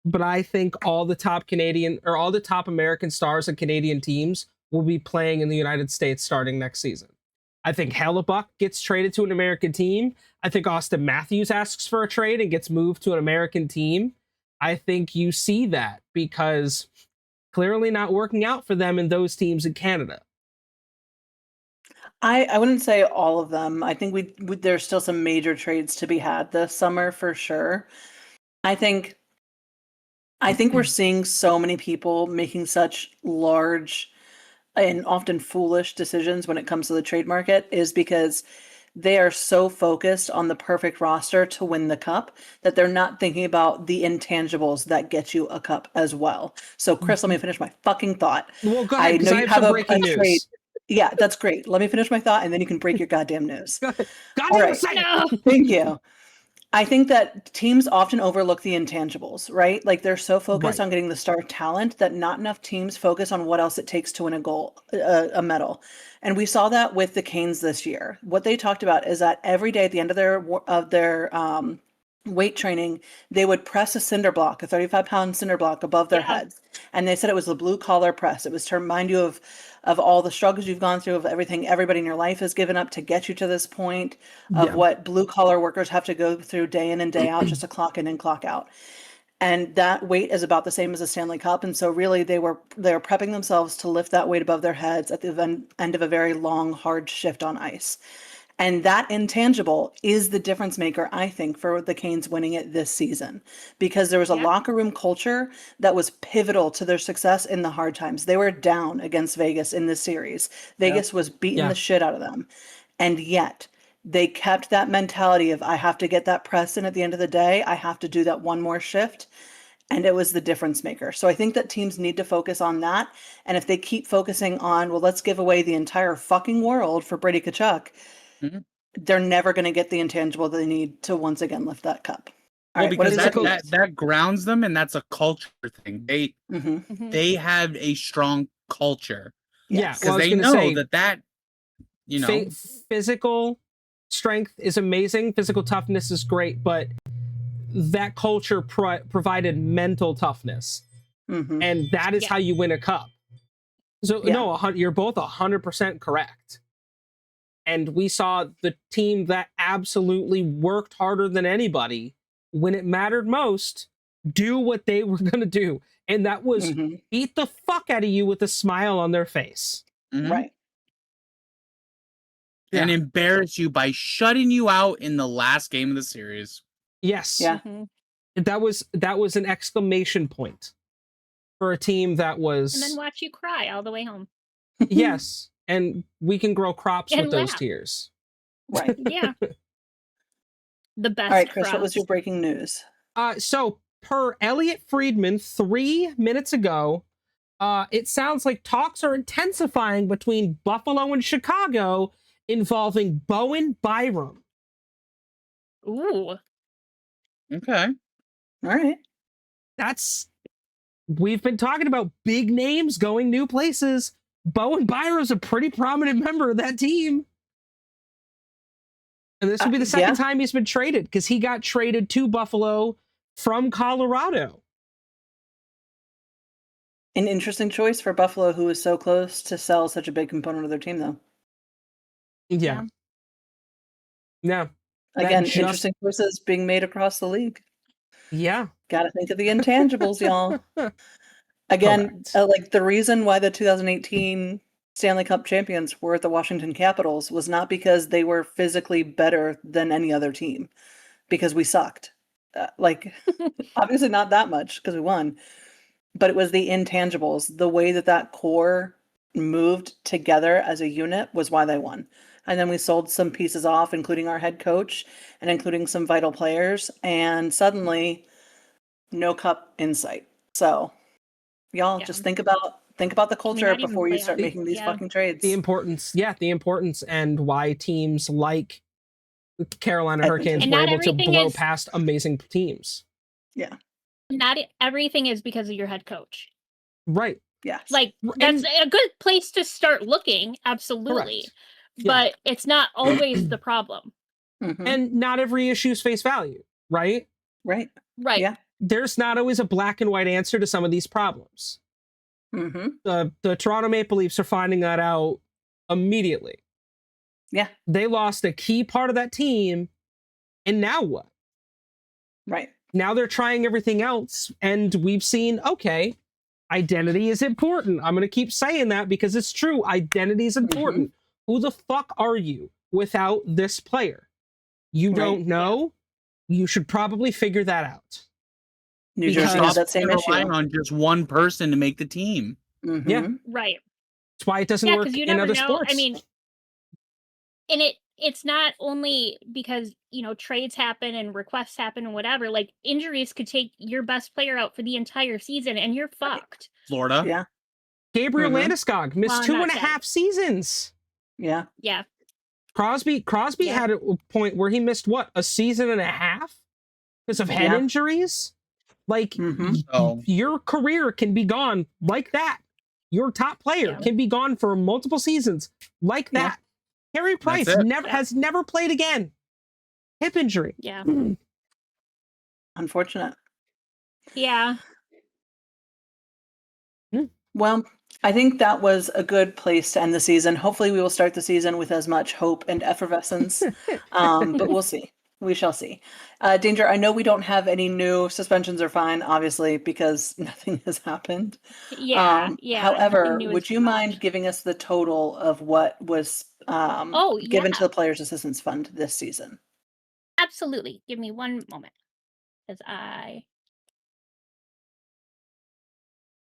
But I think all the top American stars and Canadian teams will be playing in the United States starting next season. I think Hellebuck gets traded to an American team. I think Austin Matthews asks for a trade and gets moved to an American team. I think you see that because clearly not working out for them in those teams in Canada. I wouldn't say all of them. I think we there's still some major trades to be had this summer for sure. I think we're seeing so many people making such large and often foolish decisions when it comes to the trade market is because they are so focused on the perfect roster to win the cup that they're not thinking about the intangibles that get you a cup as well. So, Chris, let me finish my fucking thought. Well, go ahead, because I have some breaking news. Yeah, that's great. Let me finish my thought, and then you can break your goddamn news. Goddamn right. say it. No. Thank you. I think that teams often overlook the intangibles, right? Like they're so focused Right. on getting the star talent that not enough teams focus on what else it takes to win a medal. And we saw that with the Canes this year. What they talked about is that every day at the end of their weight training, they would press a cinder block, a 35-pound cinder block above their heads. And they said it was the blue collar press. It was to remind you of all the struggles you've gone through, of everything everybody in your life has given up to get you to this point, of what blue collar workers have to go through day in and day out just to clock in and clock out. And that weight is about the same as a Stanley Cup. And so really they were prepping themselves to lift that weight above their heads at the end of a very long, hard shift on ice. And that intangible is the difference maker, I think, for the Canes winning it this season, because there was a Yeah. locker room culture that was pivotal to their success in the hard times. They were down against Vegas in this series. Vegas was beating Yeah. the shit out of them. And yet they kept that mentality of, I have to get that press in at the end of the day. I have to do that one more shift. And it was the difference maker. So I think that teams need to focus on that. And if they keep focusing on, well, let's give away the entire fucking world for Brady Tkachuk, Mhm. they're never going to get the intangible they need to once again lift that cup. All Well, right, what because is physical- it? that grounds them, and that's a culture thing. Mm-hmm. Mhm. They have a strong culture Yeah, Yes. well, I because was they gonna know say, that you know. physical strength is amazing. Physical toughness is great, but that culture provided mental toughness, Mm-hmm. and that is Yeah. how you win a cup. So Yeah. no, you're both 100% correct. And we saw the team that absolutely worked harder than anybody when it mattered most do what they were going to do, and that was Mm-hmm. beat the fuck out of you with a smile on their face. Mhm. Right. And Yeah. embarrass you by shutting you out in the last game of the series. Yes. Yeah. Mhm. That was an exclamation point for a team that was And then watch you cry all the way home. yes, and we can grow crops And with those laugh. tears. Right. Yeah. The best All right, Chris, what was crops. your breaking news? So per Elliot Friedman 3 minutes ago, it sounds like talks are intensifying between Buffalo and Chicago involving Bowen Byram. Ooh. Okay. All right. We've been talking about big names going new places. Bowen Byram's a pretty prominent member of that team. And this will be the second time he's been traded, because he got traded to Buffalo from Colorado. An interesting choice for Buffalo, who was so close to sell such a big component of their team, though. Yeah. Again, just- interesting choices being made across the league. Yeah. Got to think of the intangibles, y'all. Again, Correct. like the reason why the 2018 Stanley Cup champions were the Washington Capitals was not because they were physically better than any other team, because we sucked. Obviously not that much because we won, but it was the intangibles. The way that core moved together as a unit was why they won. And then we sold some pieces off, including our head coach and including some vital players. And suddenly, no cup in sight. So, y'all Yeah. just think about the culture not even before you playoff. start making these Yeah. fucking trades. The importance, and why teams like Carolina Hurricanes And were not able to everything blow is- past amazing teams. Not everything is because of your head coach. Right. Yes. Like, that's a good place to start looking, absolutely. Correct. Yeah. But it's not always the problem. Mhm. And not every issue is face value, right? Right. Right. Yeah. There's not always a black and white answer to some of these problems. Mm-hmm. The Toronto Maple Leafs are finding that out immediately. Yeah. They lost a key part of that team, and now what? Right. Now they're trying everything else, and we've seen, okay, identity is important. I'm going to keep saying that because it's true. Identity is important. Who the fuck are you without this player? You Right. don't know? You should probably figure that out. New Because- Jersey has that same relying issue. on just one person to make the team. Mhm. Yeah. Right. That's why it doesn't Yeah, work because you in never other know. sports. I mean, and it's not only because, trades happen and requests happen and whatever. Like, injuries could take your best player out for the entire season, and you're fucked. Florida. Yeah. Gabriel Mhm. Landeskog missed Well, I'm 2.5 not seasons. Yeah. Yeah. Crosby Yeah. had a point where he missed a season and a half because of head Yeah. injuries. Like, Mhm. So- your career can be gone like that. Your top player Yeah. can be gone for multiple seasons like Yeah. that. Carey Price it. has never played again. Hip injury. Yeah. Unfortunate. Yeah. Well, I think that was a good place to end the season. Hopefully, we will start the season with as much hope and effervescence, but we'll see. We shall see. Danger, I know we don't have any new suspensions or fine, obviously, because nothing has happened. Yeah, nothing However, new has would you come mind out. giving us the total of what was Oh, given yeah. to the Players Assistance Fund this season? Absolutely. Give me one moment. Because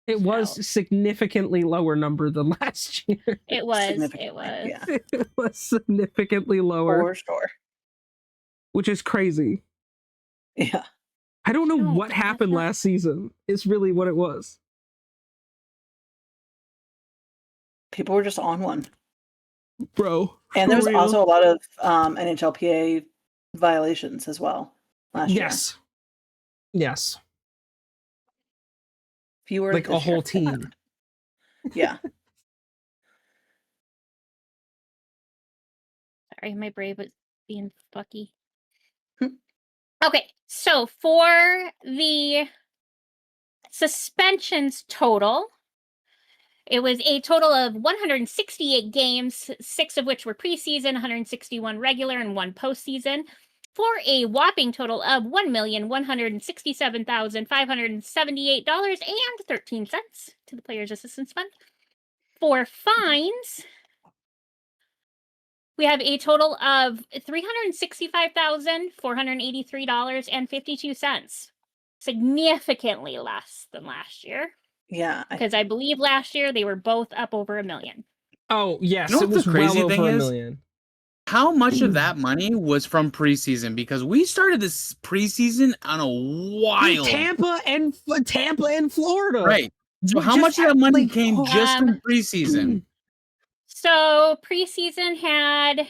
It was significantly lower number than last year. it was. Significantly, yeah. It was significantly lower, For sure. which is crazy. Yeah. I don't know No, what that's happened not- last season. It's really what it was. People were just on one. Bro. And for there was real. also a lot of NHLPA violations as well last year. Yes. Fewer Like a this year. whole team. Yeah. Sorry, my Brave was being fucky. Hmm. Okay, so for the suspensions total, it was a total of 168 games, 6 of which were preseason, 161 regular, and 1 postseason, for a whopping total of $1,167,578.13 to the Players Assistance Fund. For fines, we have a total of $365,483.52. Significantly less than last year. Yeah. Because I believe last year they were both up over $1 million. Oh, yes. You know It what was the crazy well thing over $1 is? million. How much of that money was from preseason? Because we started this preseason on a wild Tampa and Florida. right. So We're how just much of that money like, came just from preseason? So preseason had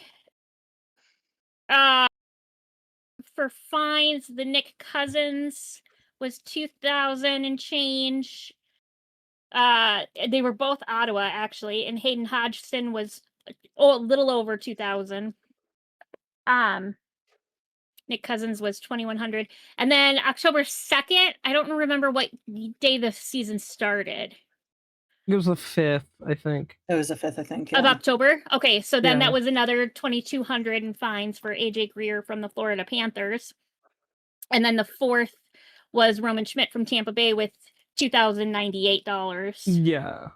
for fines, the Nick Cousins was 2,000 and change. They were both Ottawa actually, and Hayden Hodgson was a little over 2,000. Nick Cousins was 2,100, and then October 2nd. I don't remember what day the season started. It was the 5th, I think. It was the 5th, I think. Of Yeah. October. Okay, so then Yeah. that was another 2,200 in fines for AJ Greer from the Florida Panthers, and then the 4th was Roman Schmidt from Tampa Bay with $2,098. Yeah.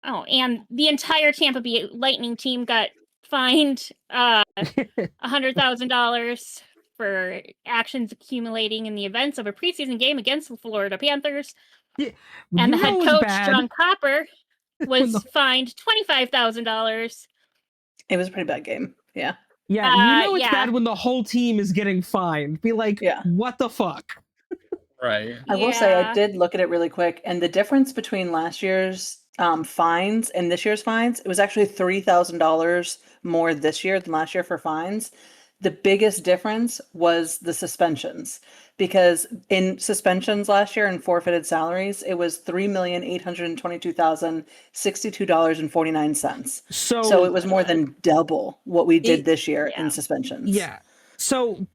Oh, and the entire Tampa Bay Lightning team got fined $100,000 for actions accumulating in the events of a preseason game against the Florida Panthers. Yeah. And You the head know it's coach, bad John Copper, when was fined $25,000. It was a pretty bad game. Yeah. Yeah, you know it's yeah. bad when the whole team is getting fined. Be like, Yeah. what the fuck? Right. I will say I Yeah. did look at it really quick, and the difference between last year's fines and this year's fines, it was actually $3,000 more this year than last year for fines. The biggest difference was the suspensions, because in suspensions last year and forfeited salaries, it was $3,822,062.49. So it was more than double what we did this year yeah. in suspensions. Yeah. So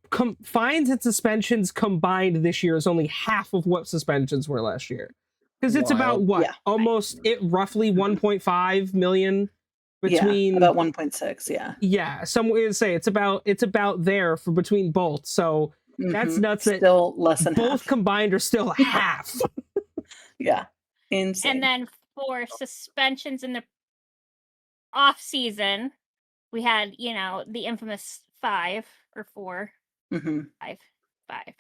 fines and suspensions combined this year is only half of what suspensions were last year. Because it's about Wild. what? Yeah. Almost roughly 1.5 million between Yeah, about 1.6. Yeah. Yeah, some would say it's about there for between both. So that's Mhm. nuts that Still less than both half. combined are still half. Yeah. Insane. And then for suspensions in the off season, we had, the infamous 5 or 4. Mhm. 5.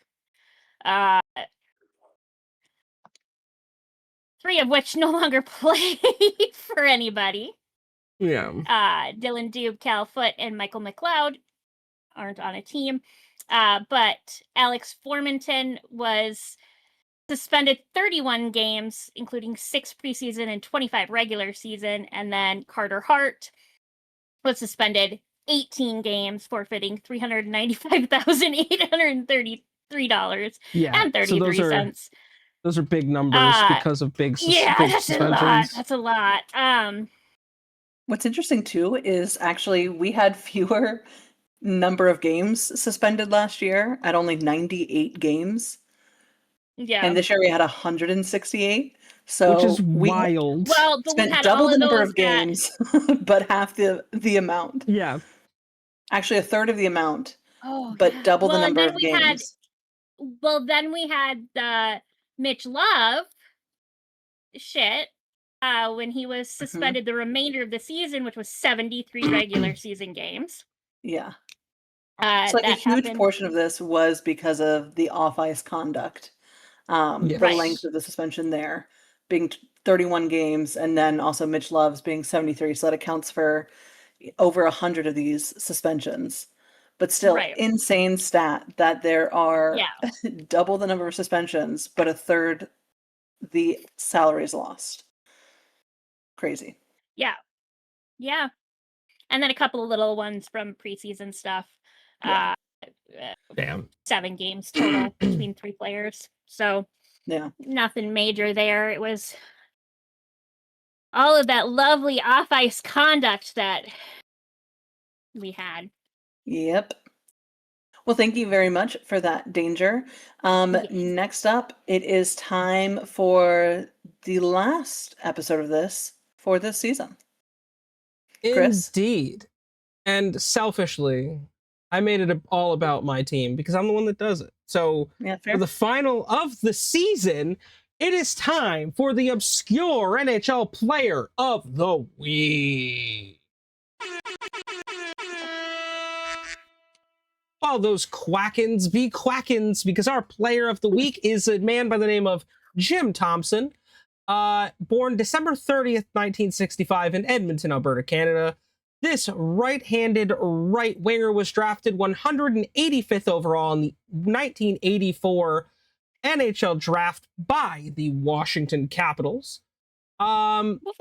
Three of which no longer play for anybody. Yeah. Dylan Dube, Cal Foote, and Michael McLeod aren't on a team. But Alex Formanton was suspended 31 games, including 6 preseason and 25 regular season. And then Carter Hart was suspended 18 games, forfeiting $395,833 Yeah. and 33 So cents. those are big numbers because of big Yeah, big that's suspensions. That's a lot. What's interesting too is actually we had fewer number of games suspended last year at only 98 games. Yeah. And this year we had 168. So which is we wild. Well, but we spent had double all the of number those of games, but half the amount. Yeah. Actually, a third of the amount Oh, but yeah. double the Well, and number then of we had games. then we had the Mitch Love shit when he was suspended the remainder of the season, which was 73 regular season games. Yeah. So like a That huge happened. portion of this was because of the off-ice conduct. The Right. length of the suspension there being 31 games, and then also Mitch Love's being 73. So that accounts for over 100 of these suspensions. But still, Right. insane stat that there are Yeah. double the number of suspensions, but a third the salaries lost. Crazy. Yeah. Yeah. And then a couple of little ones from preseason stuff. Yeah. Damn. 7 games total between 3 players. So Yeah. nothing major there. It was all of that lovely off-ice conduct that we had. Yep. Well, thank you very much for that, Danger. Yes. Next up, it is time for the last episode of this for this season. Chris? Indeed. And selfishly, I made it all about my team because I'm the one that does it. So Yeah, for fair. the final of the season, it is time for the obscure NHL player of the week. All those quackins be quackins, because our player of the week is a man by the name of Jim Thompson, born December 30th, 1965 in Edmonton, Alberta, Canada. This right-handed right winger was drafted 185th overall in the 1984 NHL draft by the Washington Capitals.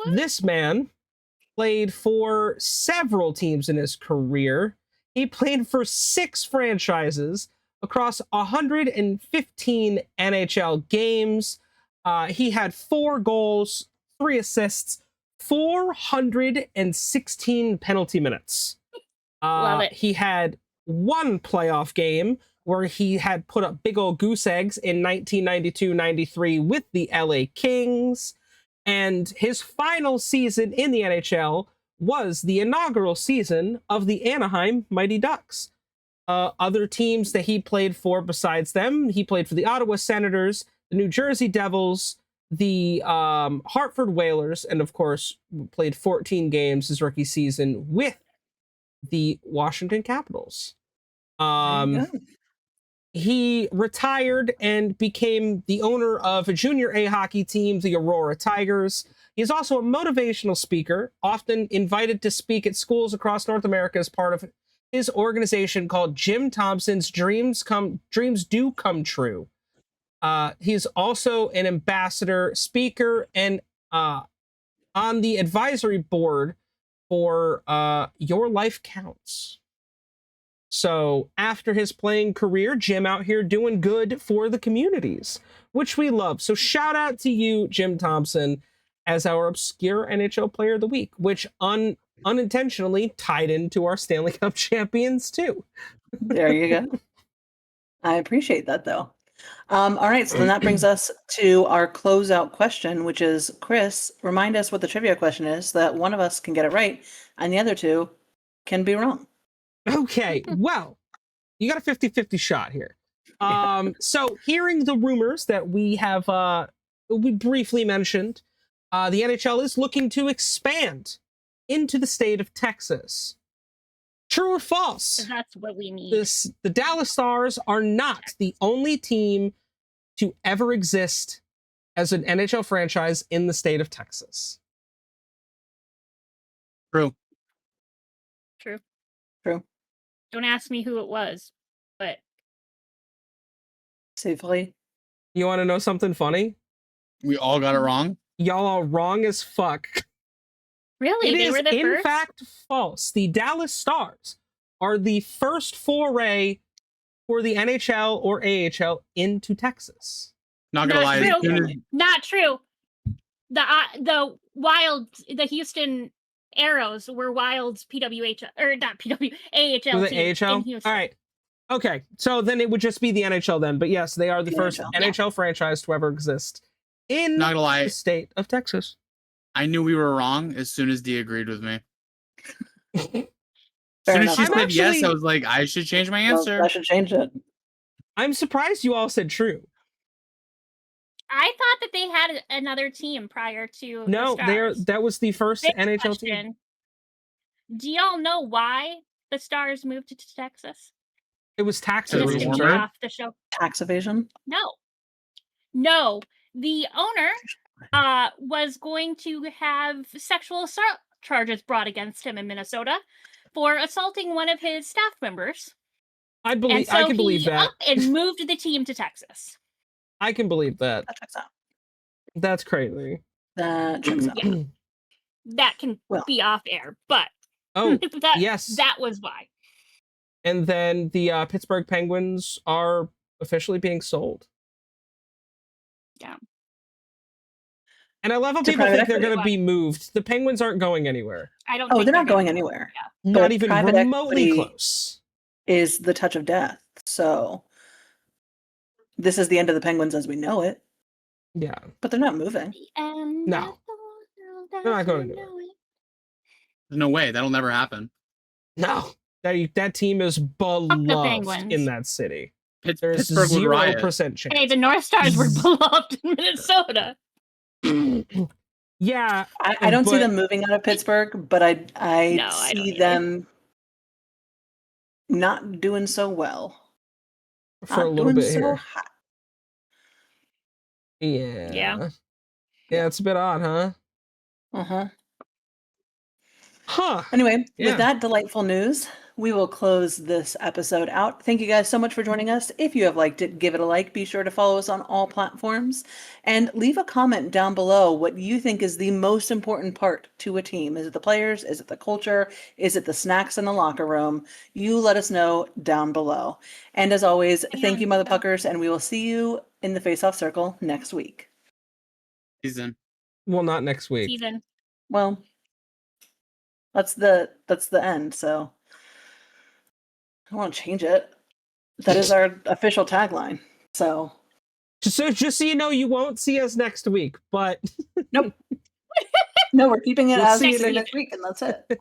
This man played for several teams in his career. He played for 6 franchises across 115 NHL games. He had 4 goals, 3 assists, 416 penalty minutes. Love it. He had 1 playoff game where he had put up big old goose eggs in 1992-93 with the LA Kings. And his final season in the NHL was the inaugural season of the Anaheim Mighty Ducks. Other teams that he played for besides them, he played for the Ottawa Senators, the New Jersey Devils, the Hartford Whalers, and of course played 14 games his rookie season with the Washington Capitals. There you go. He retired and became the owner of a junior A hockey team, the Aurora Tigers. He is also a motivational speaker, often invited to speak at schools across North America as part of his organization called Jim Thompson's Dreams Do Come True. He's also an ambassador, speaker, and on the advisory board for Your Life Counts. So after his playing career, Jim out here doing good for the communities, which we love. So shout out to you, Jim Thompson, as our obscure NHL player of the week, which unintentionally tied into our Stanley Cup champions too. There you go. I appreciate that, though. All right, so then that brings us to our closeout question, which is, Chris, remind us what the trivia question is so that one of us can get it right and the other 2 can be wrong. Okay, well, you got a 50-50 shot here. So hearing the rumors that we briefly mentioned, the NHL is looking to expand into the state of Texas. True or false? That's what we need. The Dallas Stars are not the only team to ever exist as an NHL franchise in the state of Texas. True. True. True. Don't ask me who it was, but Safely. You want to know something funny? We all got it wrong. Y'all are wrong as fuck. really, It they is, were the in first. fact, false. The Dallas Stars are the first foray for the NHL or AHL into Texas. Not gonna Not lie. true. As soon as, Not true. The Houston Arrows were Wild's PWH or not PW AHL With team the AHL? in Houston. All right. Okay. So then it would just be the NHL then. But yes, they are the first NHL. NHL franchise to ever exist in not gonna lie, the state of Texas. I knew we were wrong as soon as D agreed with me. As soon as enough. she I'm said yes, actually- I was like, I should change my Well, answer. I should change it. I'm surprised you all said true. I thought that they had another team prior to No, the Stars. that was the first Big NHL team. question. Do y'all know why the Stars moved to Texas? It was tax It was Just to evasion. kick warmer? Right? off the show. Tax evasion. No. The owner was going to have sexual assault charges brought against him in Minnesota for assaulting one of his staff members. I And believe. so I can believe he that. up and moved the team to Texas. I can believe that. That checks out. That's crazy. That checks out. Yeah. That can Well. be off air, but Oh, that yes. that was why. And then the Pittsburgh Penguins are officially being sold. Yeah. And I love how To people private think they're equity. going to be moved. The Penguins aren't going anywhere. I don't. Oh, think they're not going gonna- anywhere. Yeah. Not But even private remotely equity- close. Is the touch of death. So this is the end of the Penguins as we know it. Yeah. But they're not moving. The end No. of the world They're not as going we anywhere. know it. There's no way. That'll never happen. No. That team is beloved Penguins. in that city. There's Pittsburgh would riot. 0% chance. Hey, the North Stars were beloved in Minnesota. Yeah. I don't see But- them moving out of Pittsburgh, but I No, I don't see either. them not doing so well. For a Not little doing bit so here. hot. Yeah. Yeah. Yeah, it's a bit odd, huh? Uh-huh. Huh. Anyway, Yeah. with that delightful news, we will close this episode out. Thank you guys so much for joining us. If you have liked it, give it a like. Be sure to follow us on all platforms and leave a comment down below what you think is the most important part to a team. Is it the players? Is it the culture? Is it the snacks in the locker room? You let us know down below. And as always, thank you, Yeah. motherfuckers, and we will see you in the face-off circle next week. Season. Well, not next week. Season. Well, that's the end, so I want to change it. That is our official tagline. So Just so you know, you won't see us next week, but no, we're keeping it We'll as see you next next week, and that's it.